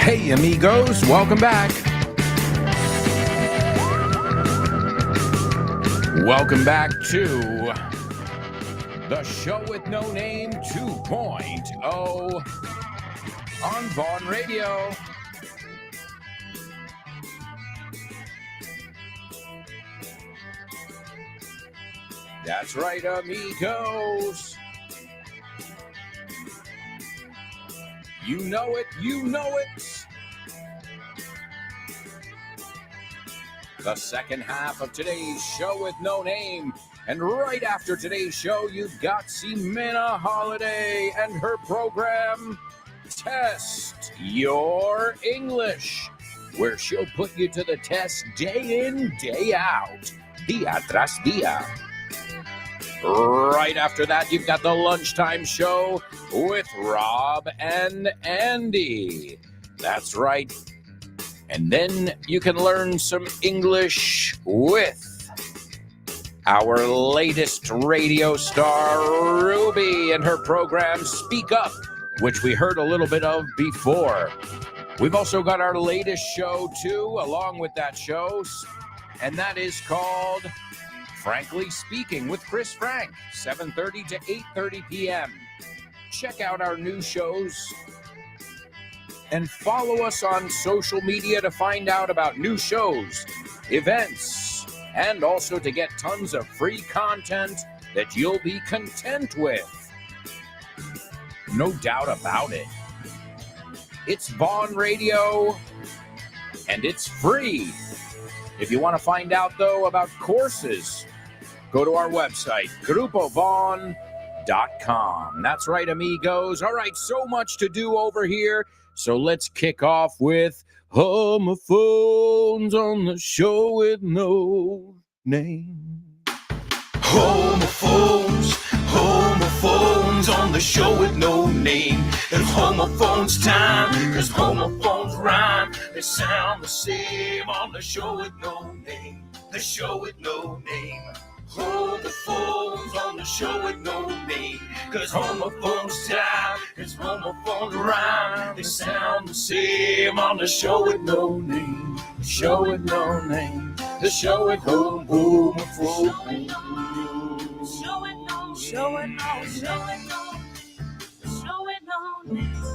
Hey, amigos, welcome back. Welcome back to the Show with No Name 2.0 on Vaughn Radio. That's right, amigos. You know it, you know it. The second half of today's Show with No Name. And right after today's show, you've got Ximena Holiday and her program, Test Your English, where she'll put you to the test day in, day out, día tras día. Right after that, you've got the Lunchtime Show with Rob and Andy. That's right. And then you can learn some English with our latest radio star, Ruby, and her program, Speak Up, which we heard a little bit of before. We've also got our latest show, too, along with that show, and that is called Frankly Speaking with Chris Frank, 7:30 to 8:30 p.m. Check out our new shows and follow us on social media to find out about new shows, events, and also to get tons of free content that you'll be content with. No doubt about it. It's Vaughn Radio, and it's free. If you want to find out, though, about courses, go to our website, grupovaughn.com. That's right, amigos. All right, so much to do over here. So let's kick off with homophones on the show with no name. Homophones on the show with no name. It's homophones time, cause homophones rhyme. They sound the same on the show with no name. The show with no name. Homophones on the show with no name. Cause homophones time, cause homophones rhyme. They sound the same on the show with no name. The show with no name. The show with homophones.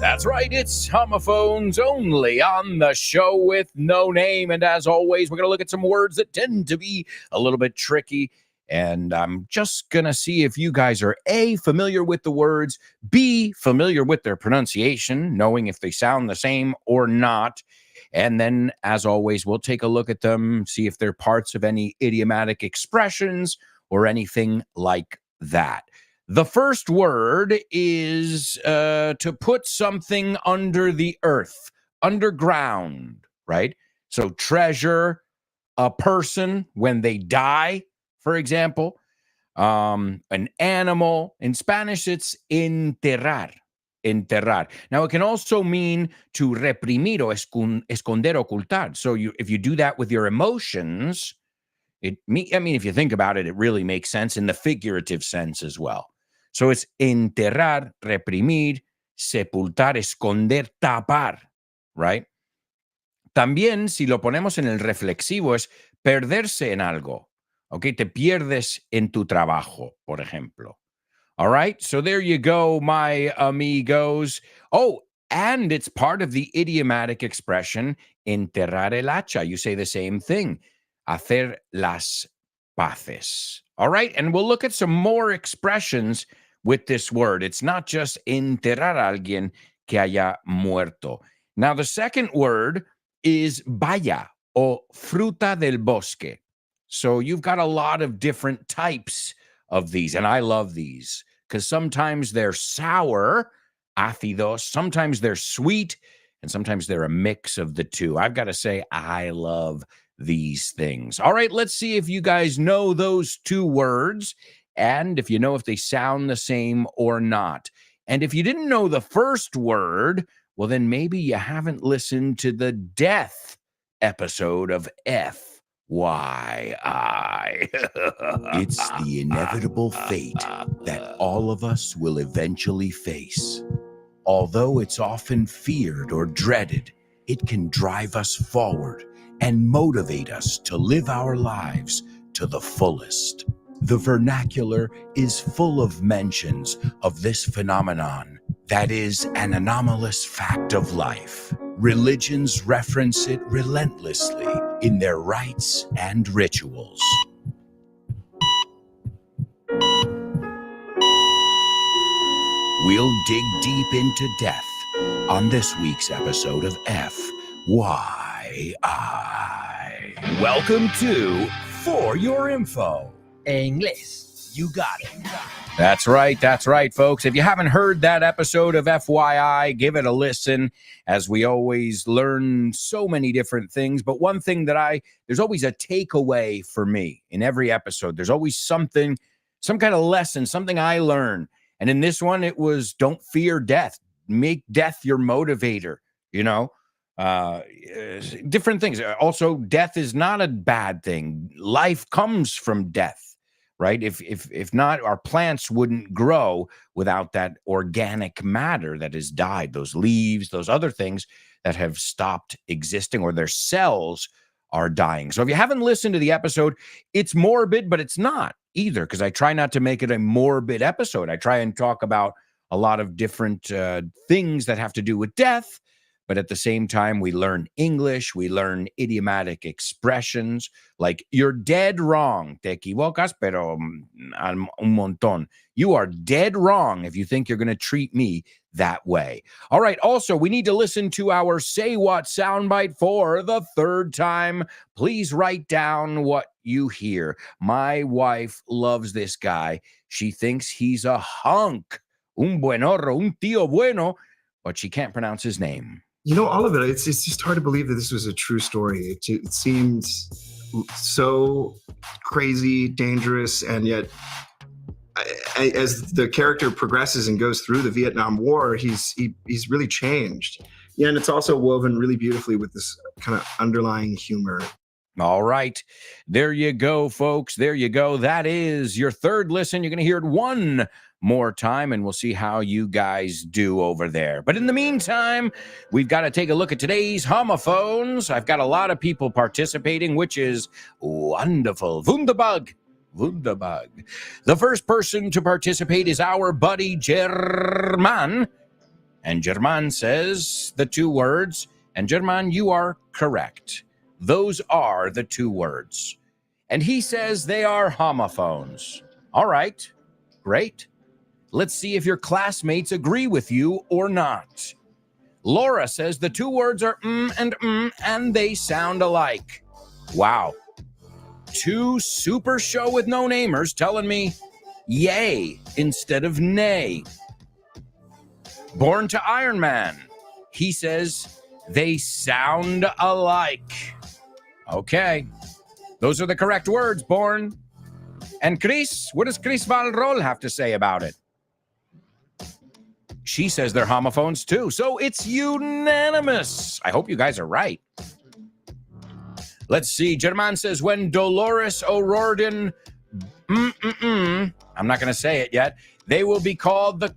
That's right, it's homophones only on the show with no name. And as always, we're going to look at some words that tend to be a little bit tricky. And I'm just going to see if you guys are A, familiar with the words, B, familiar with their pronunciation, knowing if they sound the same or not. And then, as always, we'll take a look at them, see if they're parts of any idiomatic expressions or anything like that. The first word is to put something under the earth, underground, right? So treasure a person when they die, for example, an animal. In Spanish, it's enterrar. Enterrar. Now, it can also mean to reprimir o esconder, ocultar. So if you do that with your emotions, if you think about it, it really makes sense in the figurative sense as well. So it's enterrar, reprimir, sepultar, esconder, tapar, right? También, si lo ponemos en el reflexivo, es perderse en algo. Okay, te pierdes en tu trabajo, por ejemplo. All right, so there you go, my amigos. Oh, and it's part of the idiomatic expression enterrar el hacha. You say the same thing, hacer las paces. All right, and we'll look at some more expressions with this word. It's not just enterrar a alguien que haya muerto. Now, the second word is baya o fruta del bosque. So you've got a lot of different types of these, and I love these because sometimes they're sour, ácidos, sometimes they're sweet, and sometimes they're a mix of the two. I've got to say, I love these things. All right, let's see if you guys know those two words, and if you know if they sound the same or not. And if you didn't know the first word, well, then maybe you haven't listened to the death episode of FYI. It's the inevitable fate that all of us will eventually face. Although it's often feared or dreaded, it can drive us forward and motivate us to live our lives to the fullest. The vernacular is full of mentions of this phenomenon that is an anomalous fact of life. Religions reference it relentlessly in their rites and rituals. We'll dig deep into death on this week's episode of FYI. Welcome to For Your Info. English. You got it. That's right, folks. If you haven't heard that episode of FYI, give it a listen. As we always learn so many different things, but one thing that there's always a takeaway for me in every episode. There's always something, some kind of lesson, something I learn. And in this one, it was don't fear death. Make death your motivator, different things. Also, death is not a bad thing. Life comes from death, right? If not, our plants wouldn't grow without that organic matter that has died, those leaves, those other things that have stopped existing, or their cells are dying. So if you haven't listened to the episode, it's morbid, but it's not either, because I try not to make it a morbid episode. I try and talk about a lot of different things that have to do with death, but at the same time, we learn English, we learn idiomatic expressions, like you're dead wrong, te equivocas, pero un montón. You are dead wrong if you think you're going to treat me that way. All right, also, we need to listen to our Say What soundbite for the third time. Please write down what you hear. My wife loves this guy. She thinks he's a hunk, un buenorro, un tío bueno, but she can't pronounce his name. All of it, it's just hard to believe that this was a true story. It seemed so crazy, dangerous, and yet as the character progresses and goes through the Vietnam War, he's really changed. Yeah, and it's also woven really beautifully with this kind of underlying humor. All right. There you go, folks. There you go. That is your third listen. You're going to hear it one more time, and we'll see how you guys do over there. But in the meantime, we've got to take a look at today's homophones. I've got a lot of people participating, which is wonderful. Wunderbug. Wunderbug. The first person to participate is our buddy German. And German says the two words, and German, you are correct. Those are the two words. And he says they are homophones. All right, great. Let's see if your classmates agree with you or not. Laura says the two words are and they sound alike. Wow. Two super show with no namers telling me yay instead of nay. Born to Iron Man. He says they sound alike. Okay. Those are the correct words, Born. And Chris, what does Chris Valrol have to say about it? She says they're homophones too, so it's unanimous. I hope you guys are right. Let's see. German says when Dolores O'Riordan, I'm not going to say it yet, they will be called the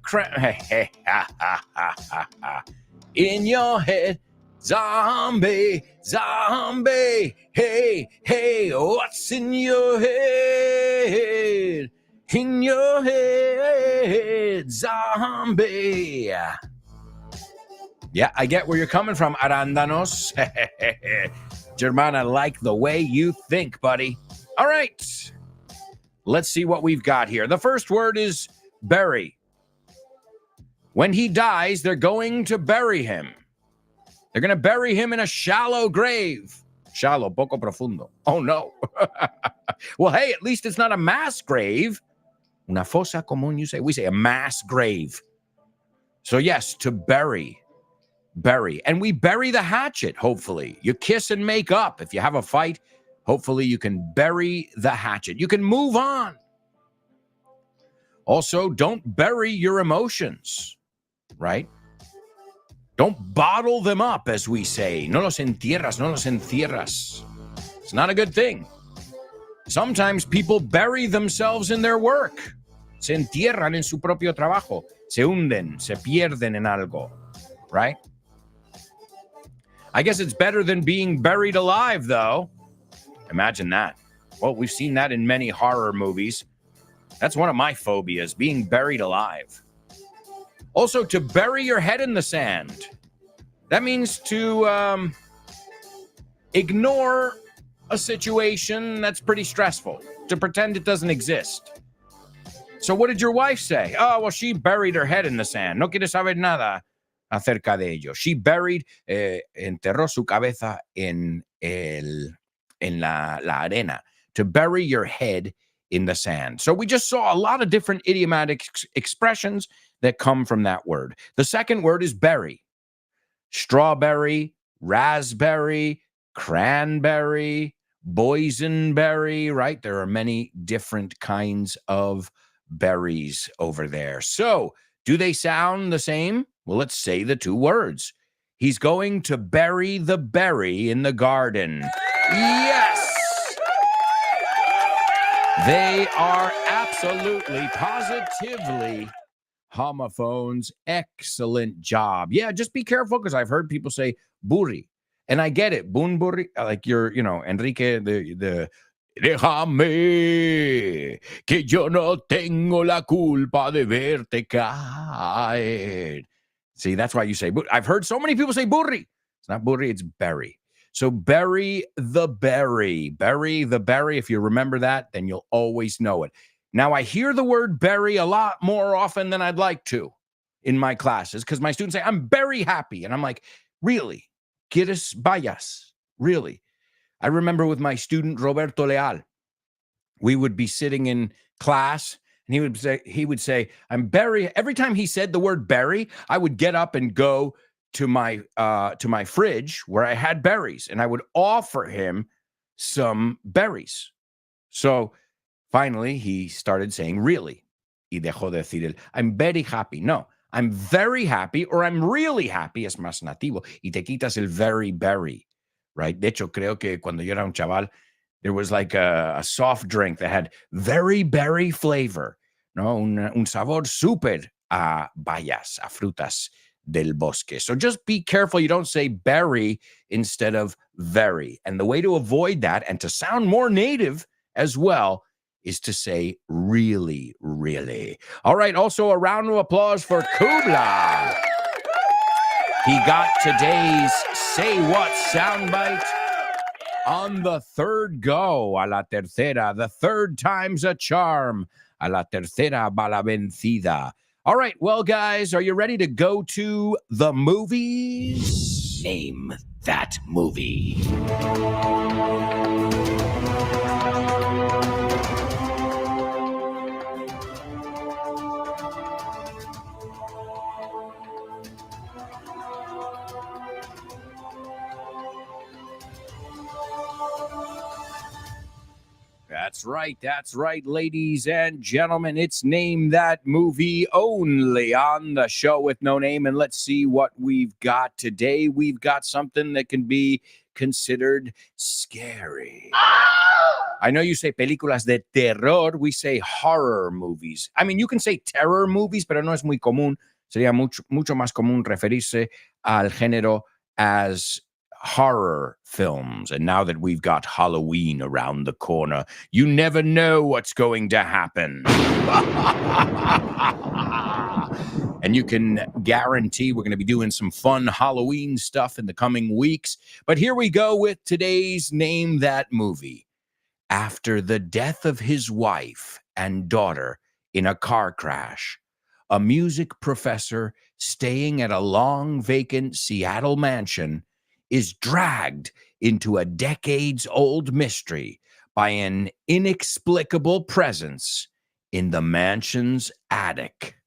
in your head, zombie, zombie, hey, hey, what's in your head? In your head, zombie. Yeah, I get where you're coming from, Arándanos. German, I like the way you think, buddy. All right. Let's see what we've got here. The first word is bury. When he dies, they're going to bury him. They're going to bury him in a shallow grave. Shallow, poco profundo. Oh, no. Well, hey, at least it's not a mass grave. Una fosa común, you say. We say a mass grave. So, yes, to bury. Bury. And we bury the hatchet, hopefully. You kiss and make up. If you have a fight, hopefully you can bury the hatchet. You can move on. Also, don't bury your emotions, right? Don't bottle them up, as we say. No los entierras, no los encierras. It's not a good thing. Sometimes people bury themselves in their work. Se entierran en su propio trabajo. Se hunden, se pierden en algo, right? I guess it's better than being buried alive, though. Imagine that. Well, we've seen that in many horror movies. That's one of my phobias, being buried alive. Also, to bury your head in the sand. That means to ignore a situation that's pretty stressful, to pretend it doesn't exist. So what did your wife say? Oh, well, she buried her head in the sand. No quiere saber nada acerca de ello. She buried, enterró su cabeza en la arena. To bury your head in the sand. So we just saw a lot of different idiomatic expressions that come from that word. The second word is berry. Strawberry, raspberry, cranberry, boysenberry, right? There are many different kinds of berries over there. So, do they sound the same? Well, let's say the two words. He's going to bury the berry in the garden. Yes! They are absolutely, positively homophones. Excellent job. Yeah, just be careful because I've heard people say burri. And I get it. Bun burri, like you're, Enrique, the déjame que yo no tengo la culpa de verte caer. See, that's why you say, I've heard so many people say burri. It's not burri, it's berry. So bury the berry. Bury the berry. If you remember that, then you'll always know it. Now, I hear the word berry a lot more often than I'd like to in my classes because my students say, I'm very happy. And I'm like, really? ¿Quieres vayas? Really? I remember with my student, Roberto Leal, we would be sitting in class and he would say, I'm berry. Every time he said the word berry, I would get up and go to my fridge where I had berries, and I would offer him some berries. So finally, he started saying, really? Y dejó de decir el, I'm very happy. No, I'm very happy, or I'm really happy, es más nativo. Y te quitas el very berry, right? De hecho, creo que cuando yo era un chaval, there was like a soft drink that had very berry flavor, no? Un sabor súper a bayas, a frutas del bosque. So just be careful you don't say berry instead of very. And the way to avoid that and to sound more native as well is to say really, really. All right, also a round of applause for Kubla. He got today's Say What soundbite on the third go, a la tercera. The third time's a charm. A la tercera va la vencida. All right, well, guys, are you ready to go to the movies? Name that movie. That's right, ladies and gentlemen. It's Name That Movie only on the Show with No Name. And let's see what we've got today. We've got something that can be considered scary. I know you say películas de terror. We say horror movies. I mean, you can say terror movies, pero no es muy común. Sería mucho más común referirse al género as horror films. And now that we've got Halloween around the corner, you never know what's going to happen. And you can guarantee we're going to be doing some fun Halloween stuff in the coming weeks. But here we go with today's Name That Movie. After the death of his wife and daughter in a car crash, a music professor staying at a long vacant Seattle mansion is dragged into a decades-old mystery by an inexplicable presence in the mansion's attic.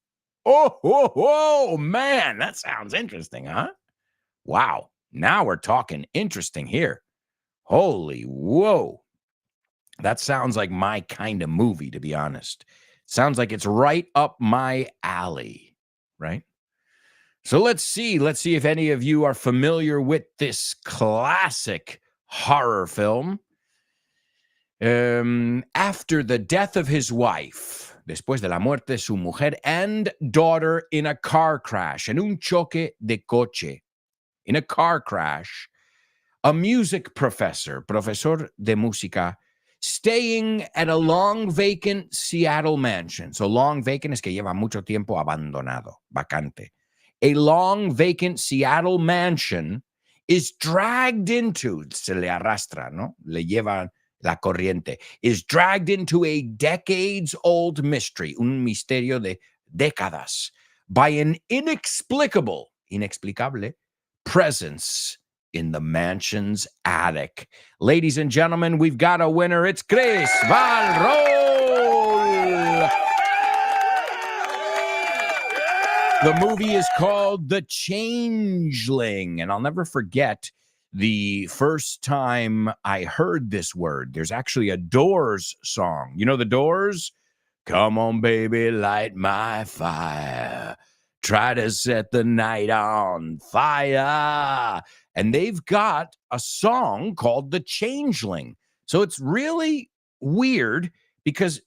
Oh, man, that sounds interesting, huh? Wow, now we're talking interesting here. Holy whoa. That sounds like my kind of movie, to be honest. Sounds like it's right up my alley, right? So let's see if any of you are familiar with this classic horror film. After the death of his wife, después de la muerte de su mujer and daughter in a car crash, en un choque de coche, in a car crash, a music professor de música, staying at a long vacant Seattle mansion. So long vacant es que lleva mucho tiempo abandonado, vacante. A long vacant Seattle mansion is dragged into, se le arrastra, ¿no? Le lleva la corriente, is dragged into a decades-old mystery, un misterio de décadas, by an inexplicable presence in the mansion's attic. Ladies and gentlemen, we've got a winner. It's Chris Valrol. The movie is called The Changeling, and I'll never forget the first time I heard this word. There's actually a Doors song. You know the Doors? Come on, baby, light my fire. Try to set the night on fire. And they've got a song called The Changeling. So it's really weird because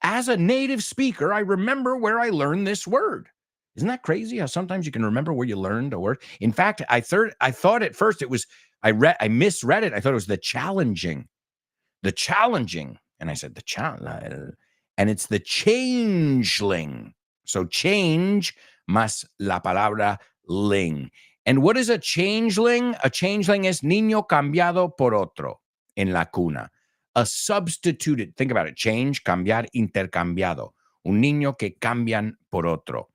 as a native speaker, I remember where I learned this word. Isn't that crazy how sometimes you can remember where you learned a word? In fact, I thought at first it was, I misread it. I thought it was the challenging. And I said, and it's the changeling. So change más la palabra ling. And what is a changeling? A changeling es niño cambiado por otro en la cuna. A substituted, think about it, change, cambiar, intercambiado. Un niño que cambian por otro.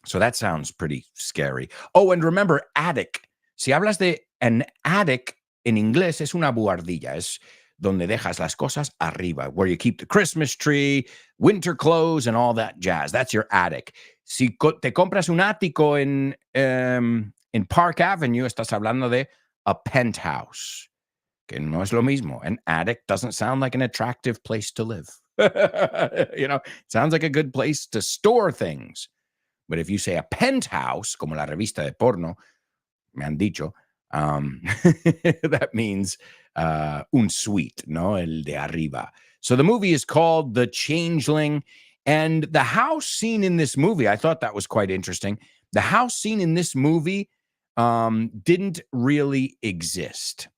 So that sounds pretty scary. Oh, and remember, attic. Si hablas de an attic en inglés, es una buhardilla. Es donde dejas las cosas arriba, where you keep the Christmas tree, winter clothes, and all that jazz. That's your attic. Si te compras un ático in Park Avenue, estás hablando de a penthouse, que no es lo mismo. An attic doesn't sound like an attractive place to live. You know, it sounds like a good place to store things. But if you say a penthouse, como la revista de porno, me han dicho, that means un suite, no? El de arriba. So the movie is called The Changeling. And the house scene in this movie, I thought that was quite interesting. The house scene in this movie didn't really exist.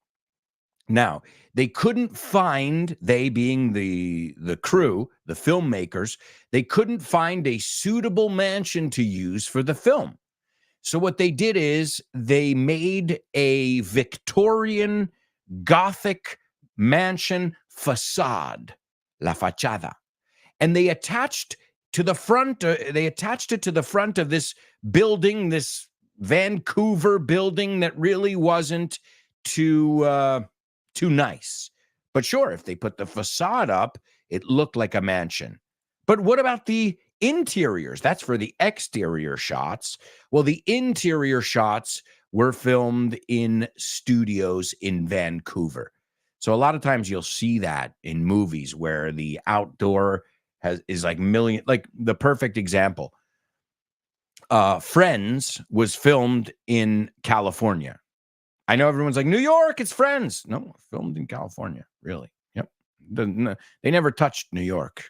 Now, they couldn't find, they being the crew, the filmmakers, they couldn't find a suitable mansion to use for the film. So what they did is they made a Victorian Gothic mansion facade, la fachada, and they attached to the front. They attached it to the front of this building, this Vancouver building that really wasn't too nice. But sure, if they put the facade up, it looked like a mansion. But what about the interiors? That's for the exterior shots. Well, the interior shots were filmed in studios in Vancouver. So a lot of times you'll see that in movies where the outdoor is like the perfect example. Friends was filmed in California. I know everyone's like, New York, it's Friends. No, filmed in California, really. Yep. They never touched New York.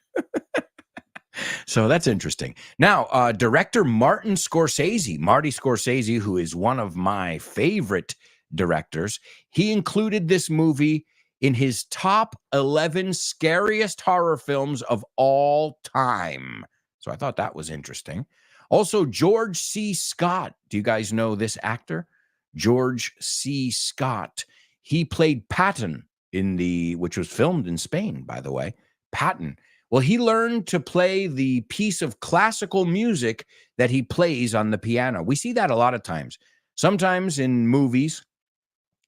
So that's interesting. Now, director Marty Scorsese, who is one of my favorite directors, he included this movie in his top 11 scariest horror films of all time. So I thought that was interesting. Also, George C. Scott. Do you guys know this actor? George C. Scott. He played Patton which was filmed in Spain, by the way. Patton. Well, he learned to play the piece of classical music that he plays on the piano. We see that a lot of times. Sometimes in movies,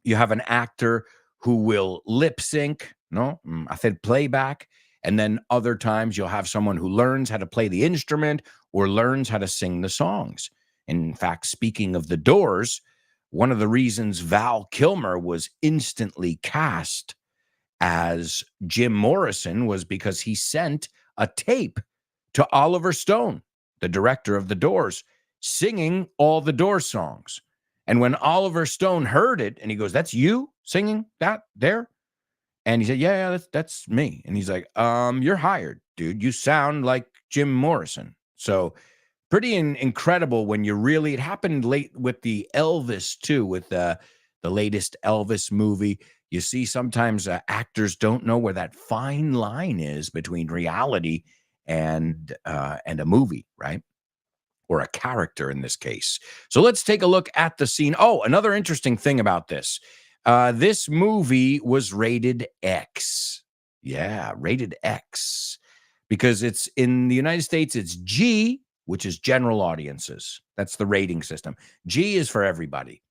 you have an actor who will lip sync, no, hacer playback, and then other times you'll have someone who learns how to play the instrument or learns how to sing the songs. In fact, speaking of the Doors, one of the reasons Val Kilmer was instantly cast as Jim Morrison was because he sent a tape to Oliver Stone, the director of the Doors, singing all the Doors songs. And when Oliver Stone heard it, and he goes, "That's you singing that there?" And he said, yeah, that's me. And he's like, you're hired, dude. You sound like Jim Morrison. So pretty incredible when you really, it happened late with the Elvis too, with the latest Elvis movie. You see, sometimes actors don't know where that fine line is between reality and a movie, right? Or a character in this case. So let's take a look at the scene. Oh, another interesting thing about this. This movie was rated X. Yeah, rated X. Because it's in the United States, it's G, which is general audiences. That's the rating system. G is for everybody.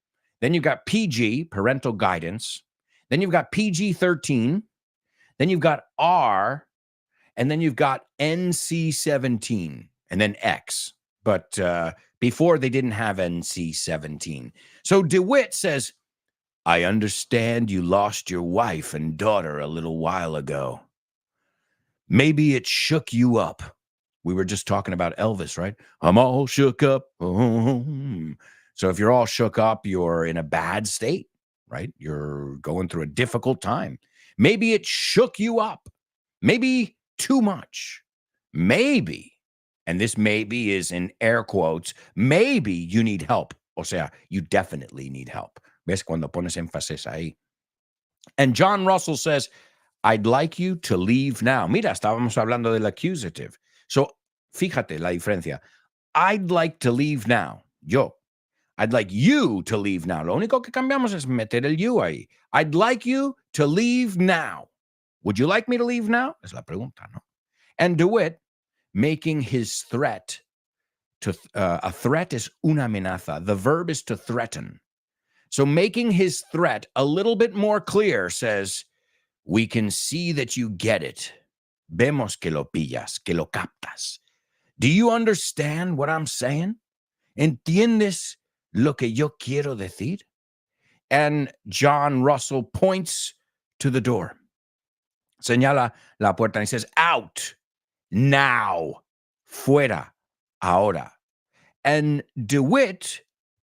Then you've got PG, parental guidance. Then you've got PG-13. Then you've got R. And then you've got NC-17. And then X. But before, they didn't have NC-17. So DeWitt says, I understand you lost your wife and daughter a little while ago. Maybe it shook you up. We were just talking about Elvis, right? I'm all shook up. So if you're all shook up, you're in a bad state, right? You're going through a difficult time. Maybe it shook you up. Maybe too much. Maybe. And this maybe is in air quotes. Maybe you need help. O sea, you definitely need help. ¿Ves cuando pones énfasis ahí? And John Russell says, I'd like you to leave now. Mira, estábamos hablando del accusative. So, fíjate la diferencia. I'd like to leave now. Yo. I'd like you to leave now. Lo único que cambiamos es meter el you ahí. I'd like you to leave now. Would you like me to leave now? Es la pregunta, ¿no? And DeWitt, making his threat to a threat is una amenaza. The verb is to threaten. So making his threat a little bit more clear says, we can see that you get it. Vemos que lo pillas, que lo captas. Do you understand what I'm saying? ¿Entiendes lo que yo quiero decir? And John Russell points to the door. Señala la puerta and he says, out. Now, fuera, ahora. And DeWitt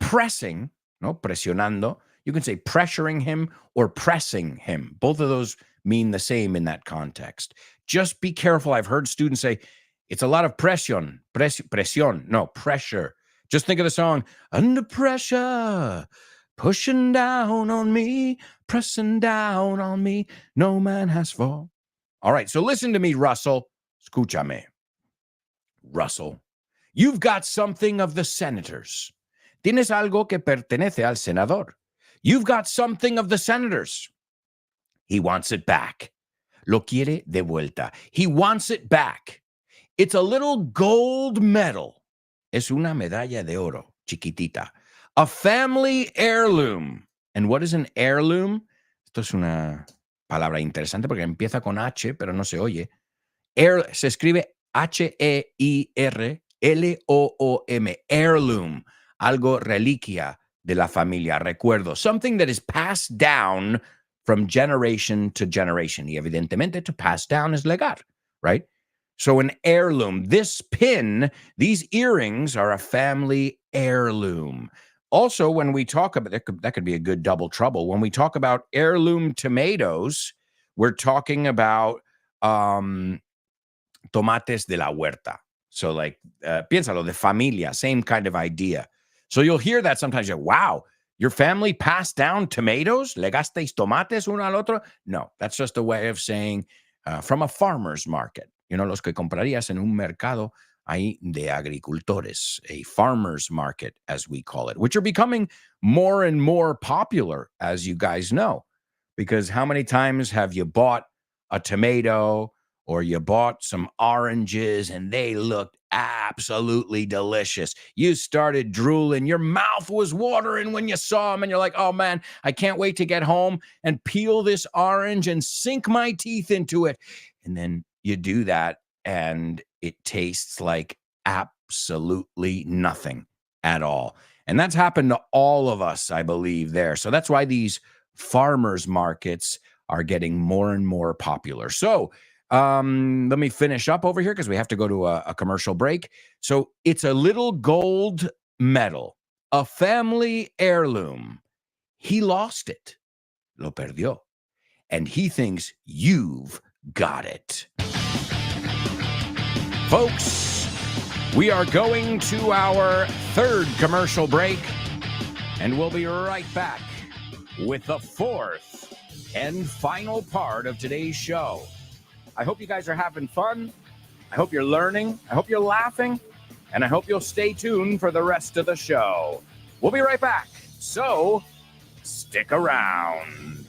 pressing, no, presionando. You can say pressuring him or pressing him. Both of those mean the same in that context. Just be careful. I've heard students say, it's a lot of presión. Presión. No, pressure. Just think of the song, under pressure, pushing down on me, pressing down on me, no man has fall. All right, so listen to me, Russell. Escúchame. Russell, you've got something of the senators. Tienes algo que pertenece al senador. You've got something of the senators. He wants it back. Lo quiere de vuelta. He wants it back. It's a little gold medal. Es una medalla de oro, chiquitita. A family heirloom. And what is an heirloom? Esto es una palabra interesante porque empieza con H, pero no se oye. Se escribe H-E-I-R-L-O-O-M. Heirloom. Algo reliquia de la familia. Recuerdo. Something that is passed down from generation to generation. Y evidentemente, to pass down is legar, right? So an heirloom. This pin, these earrings are a family heirloom. Also, when we talk about, that could be a good double trouble. When we talk about heirloom tomatoes, we're talking about tomates de la huerta. So like, piénsalo, de familia, same kind of idea. So you'll hear that sometimes. You're, wow, your family passed down tomatoes? ¿Legasteis tomates uno al otro? No, that's just a way of saying from a farmer's market. You know, los que comprarías en un mercado ahí de agricultores, a farmer's market, as we call it, which are becoming more and more popular, as you guys know. Because how many times have you bought a tomato or you bought some oranges and they looked absolutely delicious? You started drooling. Your mouth was watering when you saw them and you're like, oh man, I can't wait to get home and peel this orange and sink my teeth into it. And then you do that and it tastes like absolutely nothing at all. And that's happened to all of us, I believe, there. So that's why these farmers markets are getting more and more popular. So let me finish up over here because we have to go to a commercial break. So it's a little gold medal, a family heirloom. He lost it. Lo perdió. And he thinks you've got it. Folks, we are going to our third commercial break, and we'll be right back with the fourth and final part of today's show. I hope you guys are having fun. I hope you're learning. I hope you're laughing. And I hope you'll stay tuned for the rest of the show. We'll be right back. So, stick around.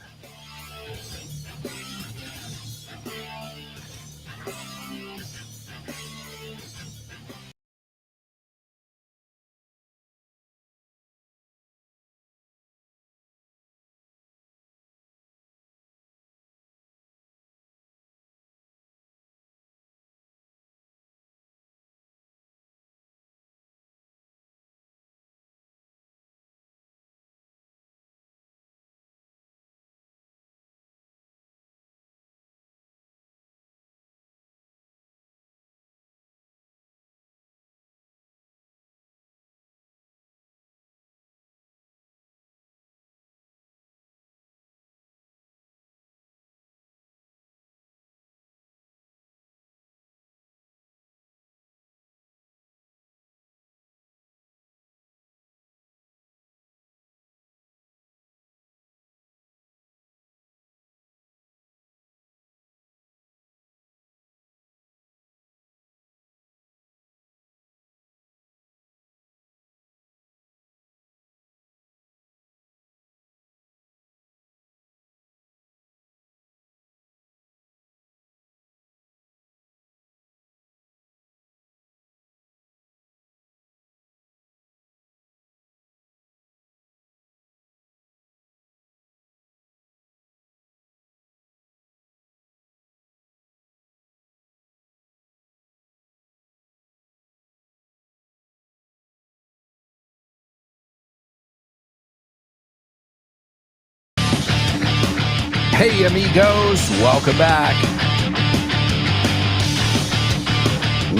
Hey, amigos, welcome back.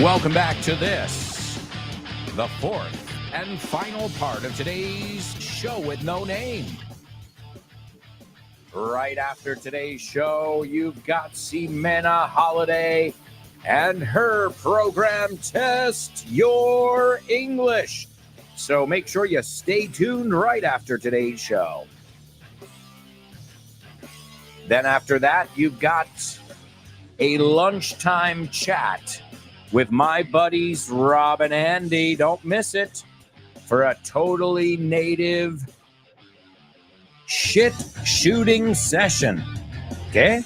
Welcome back to this, the fourth and final part of today's show with no name. Right after today's show, you've got Ximena Holiday and her program Test Your English. So make sure you stay tuned right after today's show. Then after that, you've got a lunchtime chat with my buddies Rob and Andy. Don't miss it for a totally native shit shooting session. Okay?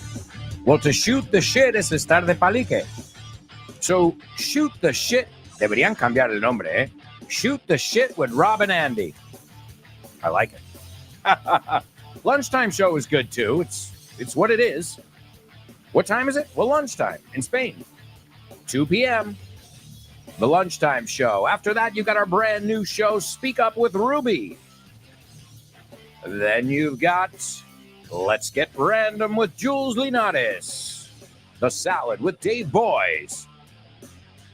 Well, to shoot the shit is estar de palique. So shoot the shit. Deberían cambiar el nombre, eh? Shoot the shit with Rob and Andy. I like it. Lunchtime show is good too. It's what it is. What time is it? Well, lunchtime in Spain. 2 p.m. The lunchtime show. After that, you got our brand new show, Speak Up with Ruby. Then you've got Let's Get Random with Jules Linares. The Salad with Dave Boys.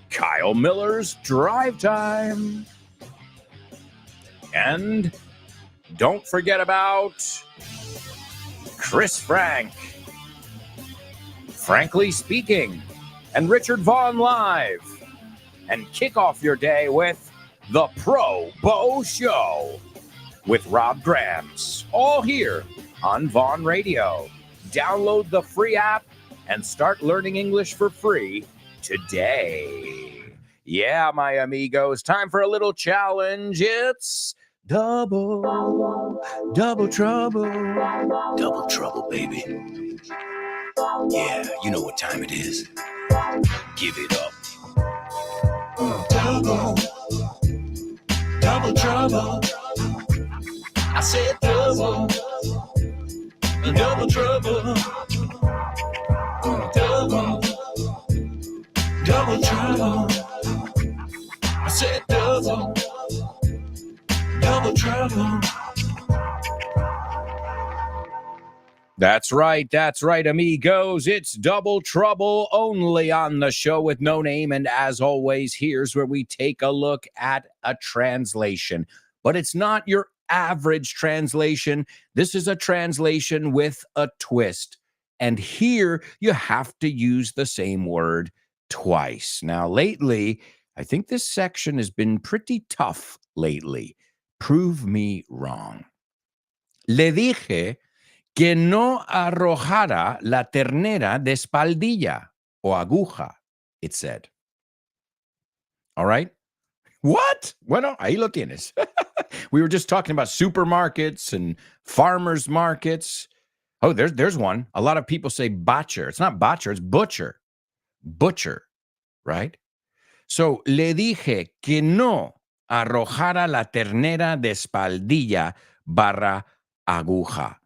Kyle Miller's Drive Time. And don't forget about Chris Frank, Frankly Speaking, and Richard Vaughn Live. And kick off your day with The Pro Bow Show with Rob Grams. All here on Vaughn Radio. Download the free app and start learning English for free today. Yeah, my amigos, time for a little challenge. It's double trouble. Double trouble, baby. Yeah, you know what time it is. Give it up. Double trouble. I said double trouble. Double trouble. I said double trouble. That's right, amigos. It's Double Trouble only on the show with no name. And as always, here's where we take a look at a translation. But it's not your average translation. This is a translation with a twist. And here you have to use the same word twice. Now, lately, I think this section has been pretty tough lately. Prove me wrong. Le dije que no arrojara la ternera de espaldilla o aguja, it said. All right? What? Bueno, ahí lo tienes. We were just talking about supermarkets and farmers markets. Oh, there's one. A lot of people say butcher. It's not butcher, it's butcher. Butcher, right? So, le dije que no arrojara la ternera de espaldilla barra aguja.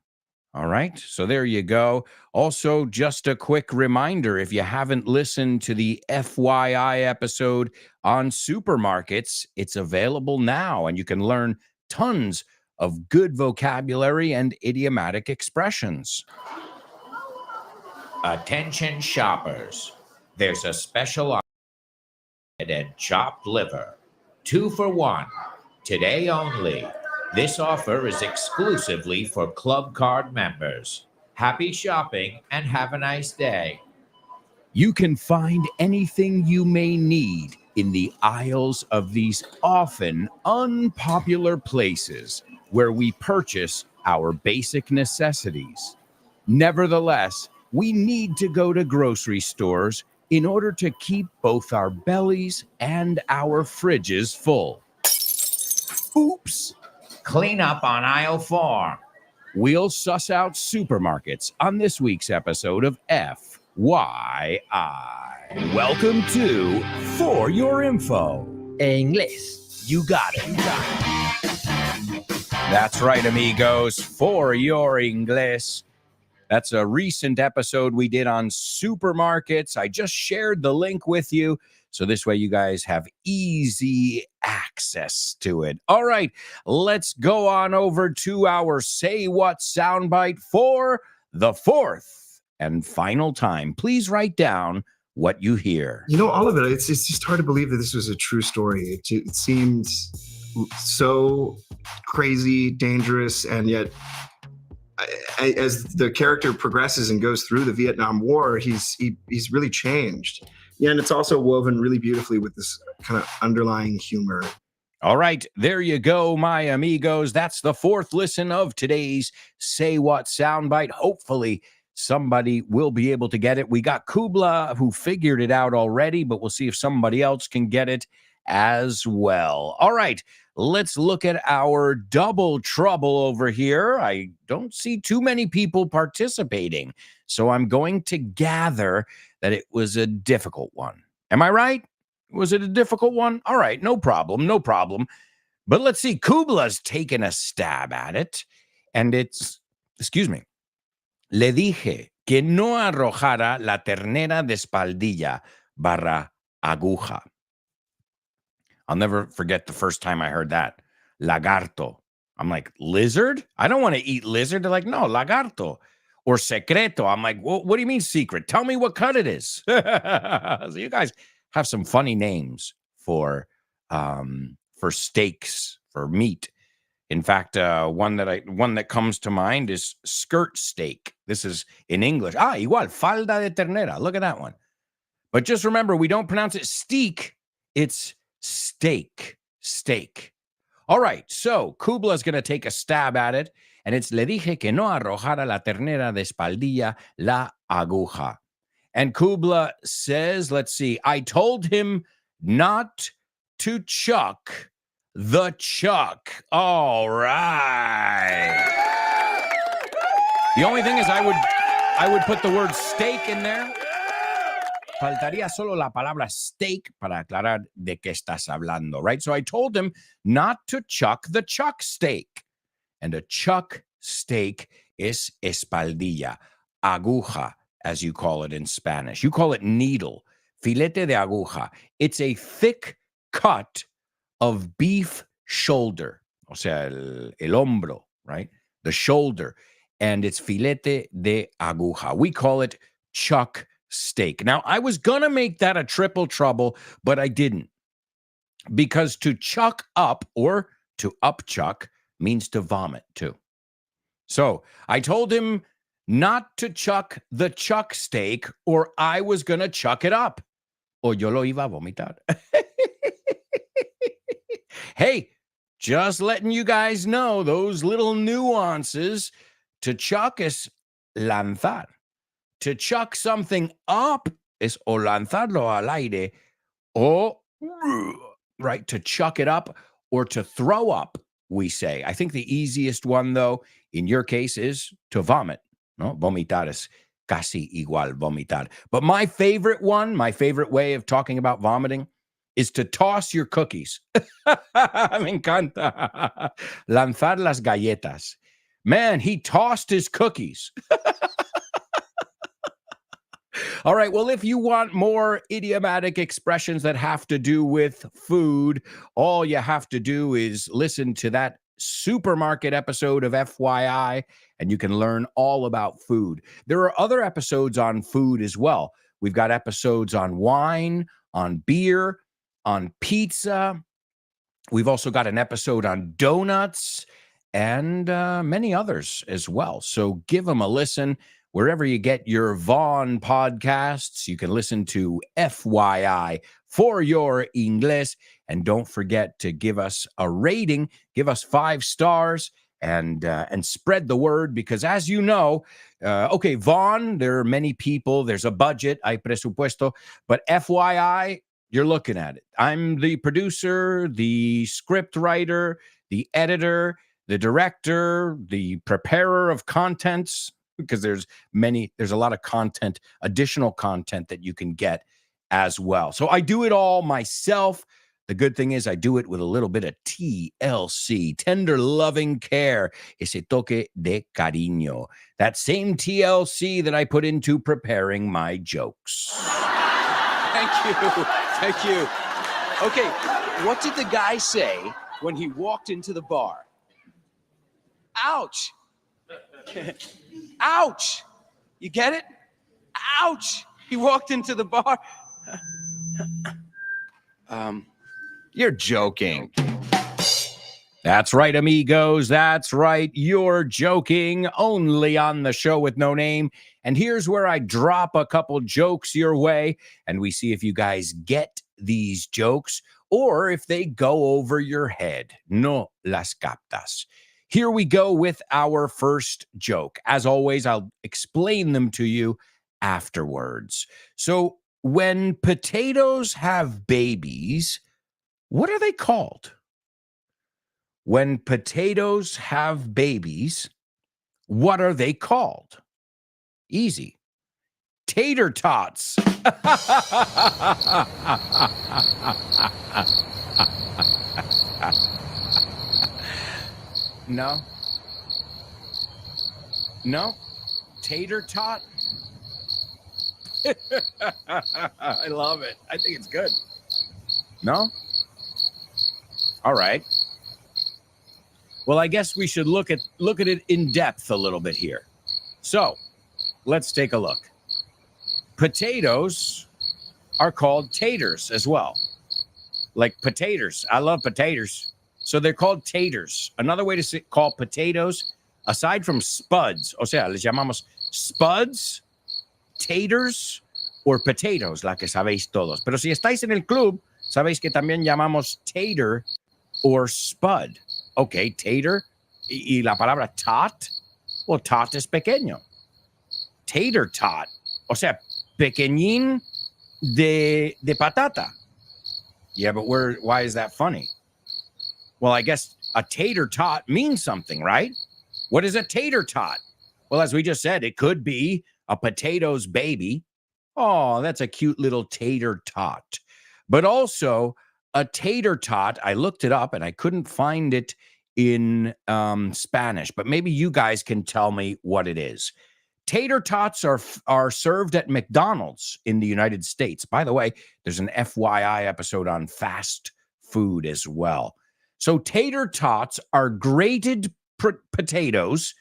All right, so there you go. Also, just a quick reminder, if you haven't listened to the FYI episode on supermarkets, it's available now, and you can learn tons of good vocabulary and idiomatic expressions. Attention shoppers. There's a special offer at chopped liver. 2 for 1. Today only. This offer is exclusively for Club Card members. Happy shopping and have a nice day. You can find anything you may need in the aisles of these often unpopular places where we purchase our basic necessities. Nevertheless, we need to go to grocery stores in order to keep both our bellies and our fridges full. Oops! Clean up on aisle 4. We'll suss out supermarkets on this week's episode of FYI. Welcome to For Your Info. Inglés. You got it. That's right, amigos. For Your Inglés. That's a recent episode we did on supermarkets. I just shared the link with you, so this way you guys have easy access to it. All right, let's go on over to our Say What soundbite for the fourth and final time. Please write down what you hear. You know, all of it, it's just hard to believe that this was a true story. It seemed so crazy, dangerous, and yet as the character progresses and goes through the Vietnam War, he's really changed. Yeah, and it's also woven really beautifully with this kind of underlying humor. All right, there you go, my amigos. That's the fourth listen of today's Say What soundbite. Hopefully, somebody will be able to get it. We got Kubla, who figured it out already, but we'll see if somebody else can get it as well. All right, let's look at our double trouble over here. I don't see too many people participating, so I'm going to gather that it was a difficult one. Am I right? Was it a difficult one? All right, no problem, no problem. But let's see, Kubla's taken a stab at it, and it's, excuse me, le dije que no arrojara la ternera de espaldilla barra aguja. I'll never forget the first time I heard that. Lagarto. I'm like, lizard? I don't want to eat lizard. They're like, no, lagarto. Or secreto. I'm like, well, what do you mean secret? Tell me what cut it is. So you guys have some funny names for steaks, for meat. In fact, one that comes to mind is skirt steak. This is in English. Igual, falda de ternera. Look at that one. But just remember, we don't pronounce it steak. It's steak. All right, so Kubla's going to take a stab at it, and it's le dije que no arrojara la ternera de espaldilla la aguja. And Kubla says, let's see, I told him not to chuck the chuck. All right. The only thing is I would put the word steak in there. Faltaría solo la palabra steak para aclarar de qué estás hablando, right? So I told him not to chuck the chuck steak. And a chuck steak is espaldilla, aguja, as you call it in Spanish. You call it needle, filete de aguja. It's a thick cut of beef shoulder, o sea, el hombro, right? The shoulder. And it's filete de aguja. We call it chuck steak. Now, I was going to make that a triple trouble, but I didn't. Because to chuck up or to upchuck means to vomit too. So I told him not to chuck the chuck steak or I was going to chuck it up. O yo lo iba a vomitar. Hey, Just letting you guys know those little nuances. To chuck is lanzar. To chuck something up is o lanzarlo al aire, o, right, to chuck it up or to throw up, we say. I think the easiest one, though, in your case, is to vomit. No, vomitar is casi igual vomitar. But my favorite one, my favorite way of talking about vomiting is to toss your cookies. Me encanta. Lanzar las galletas. Man, he tossed his cookies. All right. Well, if you want more idiomatic expressions that have to do with food, all you have to do is listen to that supermarket episode of FYI, and you can learn all about food. There are other episodes on food as well. We've got episodes on wine, on beer, on pizza. We've also got an episode on donuts and many others as well. So give them a listen. Wherever you get your Vaughn podcasts, you can listen to FYI for your English. And don't forget to give us a rating, give us 5 stars, and spread the word. Because as you know, okay, Vaughn, there are many people. There's a budget, hay presupuesto. But FYI, you're looking at it. I'm the producer, the script writer, the editor, the director, the preparer of contents, because there's a lot of content, additional content that you can get as well. So I do it all myself. The good thing is I do it with a little bit of TLC, tender loving care, ese toque de cariño, that same TLC that I put into preparing my jokes. Thank you. Thank you. Okay, what did the guy say when he walked into the bar? Ouch. Ouch. You get it? Ouch. He walked into the bar. You're joking. That's right, amigos. That's right. You're joking. Only on the show with no name. And here's where I drop a couple jokes your way, and we see if you guys get these jokes or if they go over your head. No las captas. Here we go with our first joke. As always, I'll explain them to you afterwards. So, when potatoes have babies, what are they called? When potatoes have babies, what are they called? Easy. Tater tots. No. No. Tater tot. I love it. I think it's good. No? All right. Well, I guess we should look at it in depth a little bit here. So, let's take a look. Potatoes are called taters as well. Like potatoes. I love potatoes. So they're called taters. Another way to call potatoes, aside from spuds, o sea, les llamamos spuds, taters, or potatoes, la que sabéis todos. Pero si estáis en el club, sabéis que también llamamos tater or spud. Okay, tater. Y la palabra tot, well, tot es pequeño. Tater tot, o sea, pequeñín de patata. Yeah, but why is that funny? Well, I guess a tater tot means something, right? What is a tater tot? Well, as we just said, it could be a potato's baby. Oh, that's a cute little tater tot. But also, a tater tot, I looked it up and I couldn't find it in Spanish, but maybe you guys can tell me what it is. Tater tots are served at McDonald's in the United States. By the way, there's an FYI episode on fast food as well. So tater tots are grated potatoes,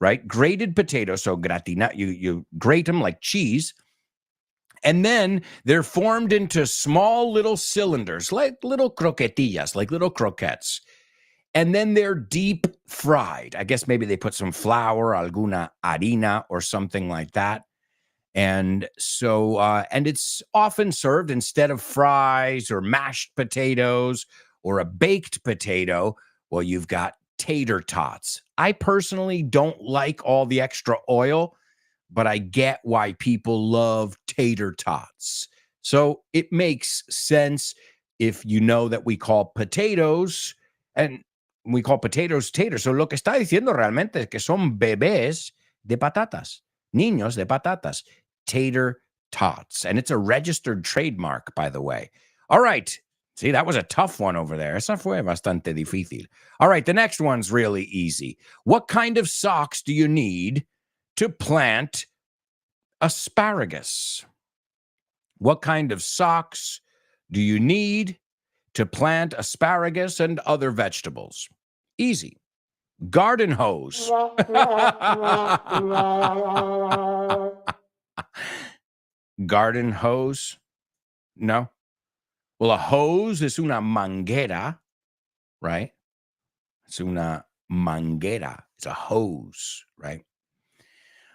right? Grated potatoes. So gratina, you grate them like cheese. And then they're formed into small little cylinders, like little croquetillas, like little croquettes. And then they're deep fried. I guess maybe they put some flour, alguna harina, or something like that. And so, and it's often served instead of fries or mashed potatoes or a baked potato Well, you've got tater tots. I personally don't like all the extra oil, but I get why people love tater tots. So it makes sense if you know that we call potatoes, and we call potatoes taters. So lo que está diciendo realmente es que son bebés de patatas, niños de patatas, tater tots. And it's a registered trademark, by the way. All right. See, that was a tough one over there. Esa fue bastante difícil. All right, the next one's really easy. What kind of socks do you need to plant asparagus? What kind of socks do you need to plant asparagus and other vegetables? Easy. Garden hose. Garden hose? No. Well, a hose is una manguera, right? It's una manguera. It's a hose, right?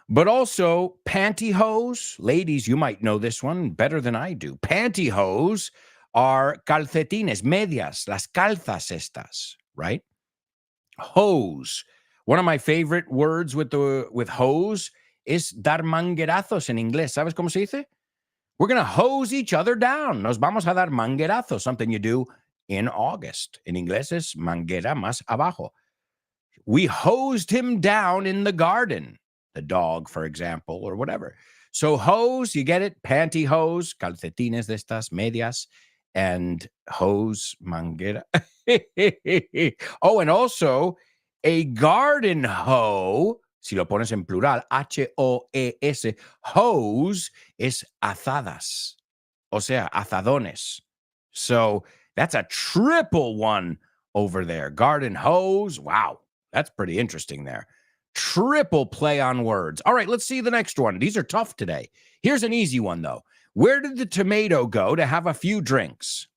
But also pantyhose. Ladies, you might know this one better than I do. Pantyhose are calcetines, medias, las calzas estas, right? Hose. One of my favorite words with hose is dar manguerazos en inglés. ¿Sabes cómo se dice? We're going to hose each other down. Nos vamos a dar manguerazos, something you do in August. In inglés es manguera más abajo. We hosed him down in the garden. The dog, for example, or whatever. So hose, you get it? Pantyhose, calcetines de estas, medias, and hose, manguera. Oh, and also a garden hoe, si lo pones en plural, H-O-E-S, hose es azadas, o sea, azadones. So that's a triple one over there. Garden hose, wow, that's pretty interesting there. Triple play on words. All right, let's see the next one. These are tough today. Here's an easy one, though. Where did the tomato go to have a few drinks?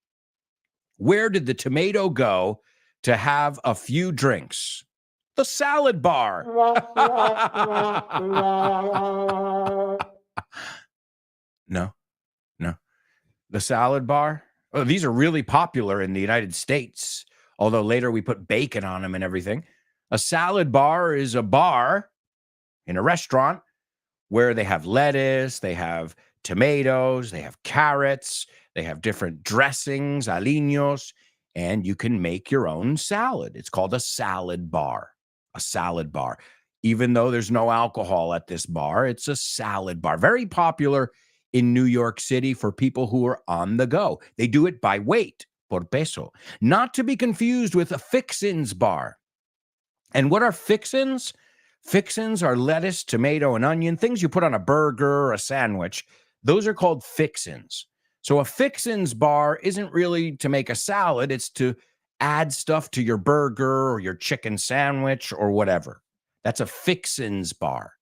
Where did the tomato go to have a few drinks? The salad bar. No. The salad bar? Oh, these are really popular in the United States, although later we put bacon on them and everything. A salad bar is a bar in a restaurant where they have lettuce, they have tomatoes, they have carrots, they have different dressings, aliños, and you can make your own salad. It's called a salad bar. A salad bar. Even though there's no alcohol at this bar, it's a salad bar. Very popular in New York City for people who are on the go. They do it by weight, por peso. Not to be confused with a fixins bar. And what are fixins? Fixins are lettuce, tomato, and onion, things you put on a burger or a sandwich. Those are called fixins. So a fixins bar isn't really to make a salad. It's to add stuff to your burger or your chicken sandwich or whatever. That's a fixins bar.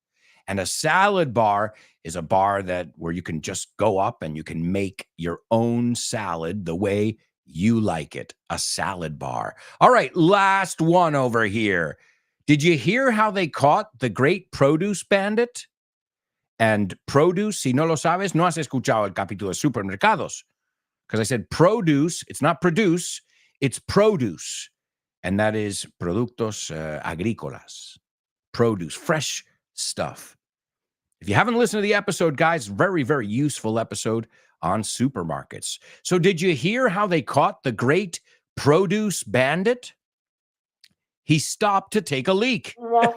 And a salad bar is a bar where you can just go up and you can make your own salad the way you like it. A salad bar. All right, last one over here. Did you hear how they caught the great produce bandit? And produce, si no lo sabes, no has escuchado el capítulo de supermercados. Because I said produce, it's not produce, it's produce. And that is productos agrícolas. Produce, fresh stuff. If you haven't listened to the episode, guys, very, very useful episode on supermarkets. So did you hear how they caught the great produce bandit? He stopped to take a leak. No.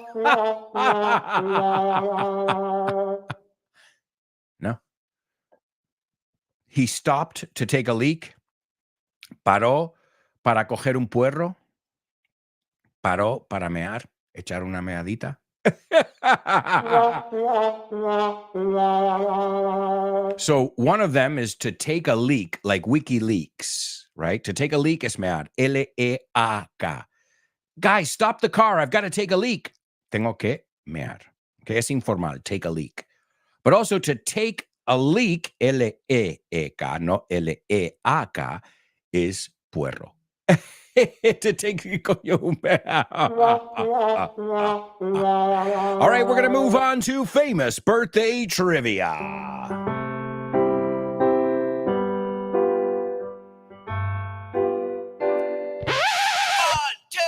He stopped to take a leak. Paró para coger un puerro. Paró para mear, echar una meadita. So one of them is to take a leak, like WikiLeaks, right? To take a leak es mear. L-E-A-K. Guys, stop the car. I've got to take a leak. Tengo que mear. Okay, es informal. Take a leak. But also to take a leak, L-E-E-K, no L-E-A-K, is puerro. To take All right, we're going to move on to famous birthday trivia. 1, 2,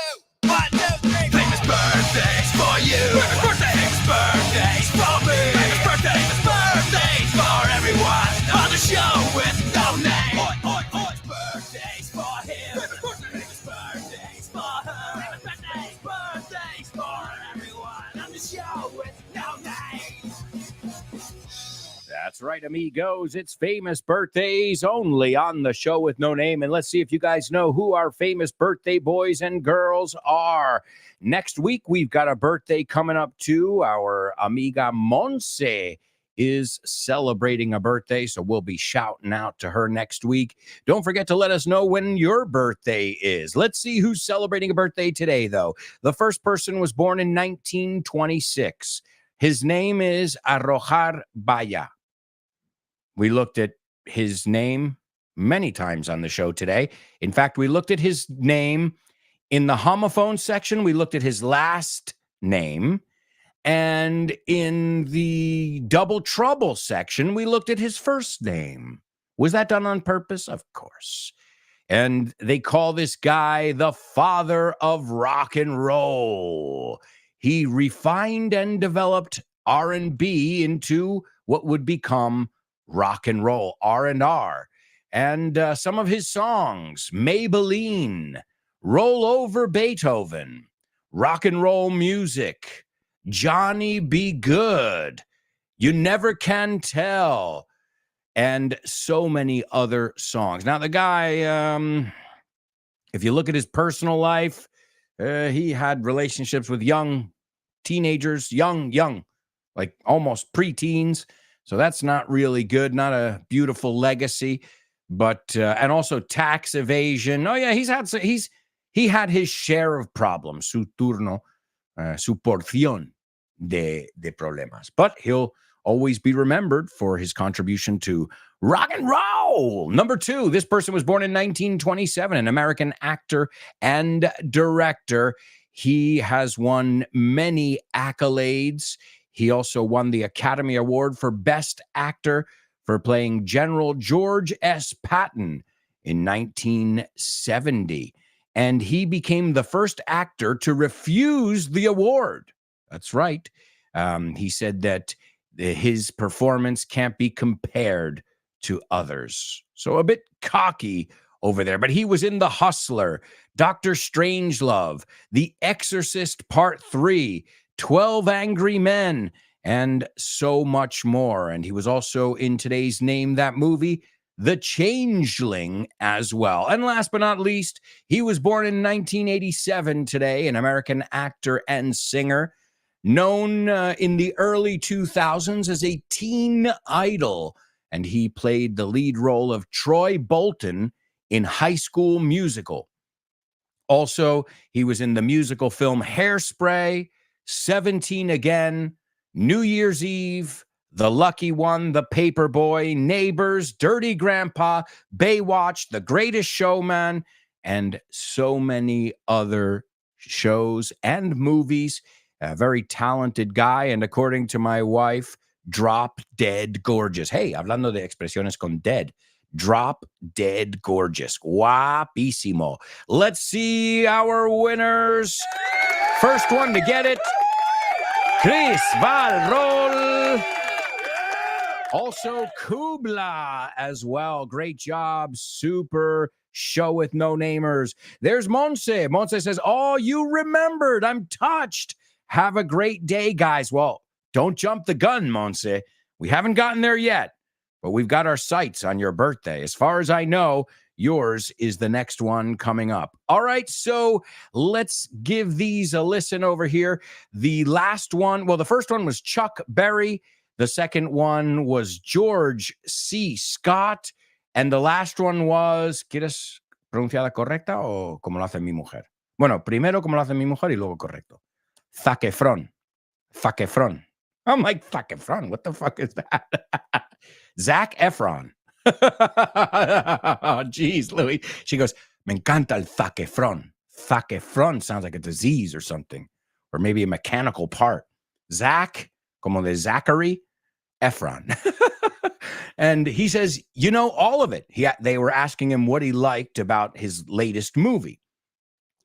right, amigos. It's famous birthdays only on the show with no name. And let's see if you guys know who our famous birthday boys and girls are. Next week, we've got a birthday coming up too. Our amiga Monse is celebrating a birthday, so we'll be shouting out to her next week. Don't forget to let us know when your birthday is. Let's see who's celebrating a birthday today, though. The first person was born in 1926. His name is Arrojar Baya. We looked at his name many times on the show today. In fact, we looked at his name in the homophone section. We looked at his last name. And in the double trouble section, we looked at his first name. Was that done on purpose? Of course. And they call this guy the father of rock and roll. He refined and developed R&B into what would become rock and roll, R&R. And some of his songs, Maybelline, Roll Over Beethoven, Rock and Roll Music, Johnny Be Good, You Never Can Tell, and so many other songs. Now, the guy, if you look at his personal life, he had relationships with young teenagers, young, like almost preteens. So that's not really good, not a beautiful legacy. But, and also tax evasion. Oh, yeah, he had his share of problems, su turno, su porción de problemas. But he'll always be remembered for his contribution to rock and roll. Number two, this person was born in 1927, an American actor and director. He has won many accolades. He also won the Academy Award for Best Actor for playing General George S. Patton in 1970. And he became the first actor to refuse the award. That's right. He said that his performance can't be compared to others. So a bit cocky over there, but he was in The Hustler, Dr. Strangelove, The Exorcist Part 3, 12 Angry Men, and so much more. And he was also in today's Name That Movie, The Changeling, as well. And last but not least, he was born in 1987 today, an American actor and singer, known in the early 2000s as a teen idol, and he played the lead role of Troy Bolton in High School Musical. Also, he was in the musical film Hairspray, 17 Again, New Year's Eve, The Lucky One, The Paperboy, Neighbors, Dirty Grandpa, Baywatch, The Greatest Showman, and so many other shows and movies. A very talented guy, and according to my wife, drop dead gorgeous. Hey, hablando de expresiones con dead, drop dead gorgeous. Guapísimo. Let's see our winners. First one to get it, Chris Valrol. Also, Kubla as well. Great job. Super show with no namers. There's Monse. Monse says, oh, you remembered. I'm touched. Have a great day, guys. Well, don't jump the gun, Monse. We haven't gotten there yet, but we've got our sights on your birthday. As far as I know, yours is the next one coming up. All right, so let's give these a listen over here. The last one, well, the first one was Chuck Berry. The second one was George C. Scott. And the last one was, ¿quieres pronunciada correcta o como lo hace mi mujer? Bueno, primero como lo hace mi mujer y luego correcto. Zac Efron. I'm like, Zac Efron, what the fuck is that? Zac Efron. Oh, geez, Louis. She goes, me encanta el Zac Efron. Zac Efron sounds like a disease or something, or maybe a mechanical part. Zac, como de Zachary, Efron. And he says, you know, all of it. They were asking him what he liked about his latest movie.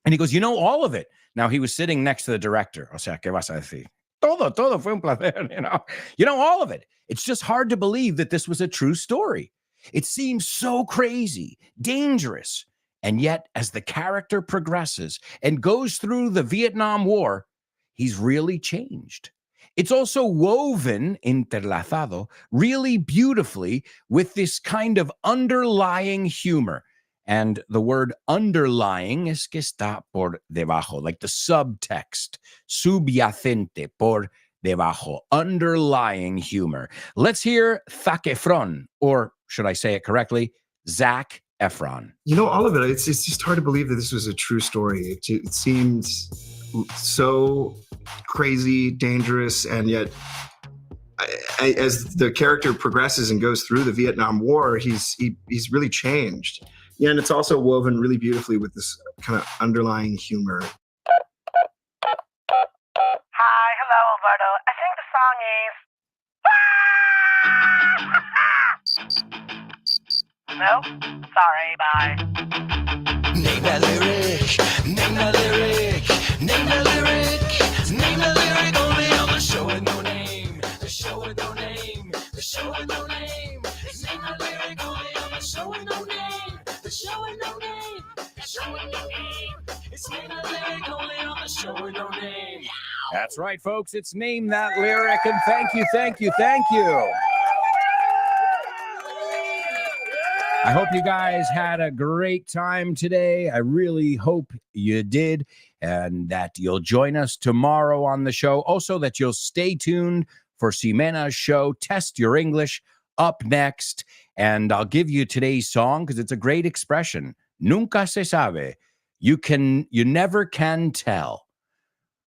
And he goes, you know, all of it. Now, he was sitting next to the director. O sea, ¿qué vas a decir? Todo fue un placer, you know. You know, all of it. It's just hard to believe that this was a true story. It seems so crazy, dangerous. And yet, as the character progresses and goes through the Vietnam War, he's really changed. It's also woven, interlazado, really beautifully with this kind of underlying humor. And the word underlying es que está por debajo, like the subtext, subyacente, por debajo, underlying humor. Let's hear Zac Efron, or should I say it correctly, Zac Efron. All of it, it's just hard to believe that this was a true story. It seems so crazy, dangerous, and yet as the character progresses and goes through the Vietnam War, he's really changed. Yeah, and it's also woven really beautifully with this kind of underlying humor. Hi, hello, Alberto. I think the song is. No? Sorry, bye. Name that lyric, name that lyric, name that lyric, name that lyric only on the show with no name, the show with no name, the show with no name. Name that lyric only on the show with no name, the show with no name, the show with no name. It's name that lyric only on the show with no name. That's right, folks. It's Name That Lyric. And thank you, thank you, thank you. I hope you guys had a great time today. I really hope you did, and that you'll join us tomorrow on the show. Also, that you'll stay tuned for Ximena's show, Test Your English, up next. And I'll give you today's song because it's a great expression. Nunca se sabe. You never can tell.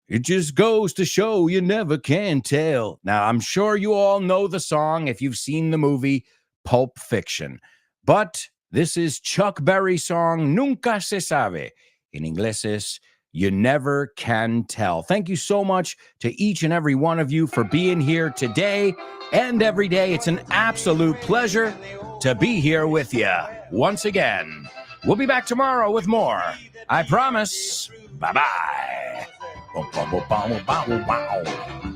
It just goes to show you never can tell. Now, I'm sure you all know the song if you've seen the movie Pulp Fiction. But this is Chuck Berry's song, Nunca se sabe. In English, is You Never Can Tell. Thank you so much to each and every one of you for being here today and every day. It's an absolute pleasure to be here with you once again. We'll be back tomorrow with more. I promise. Bye-bye.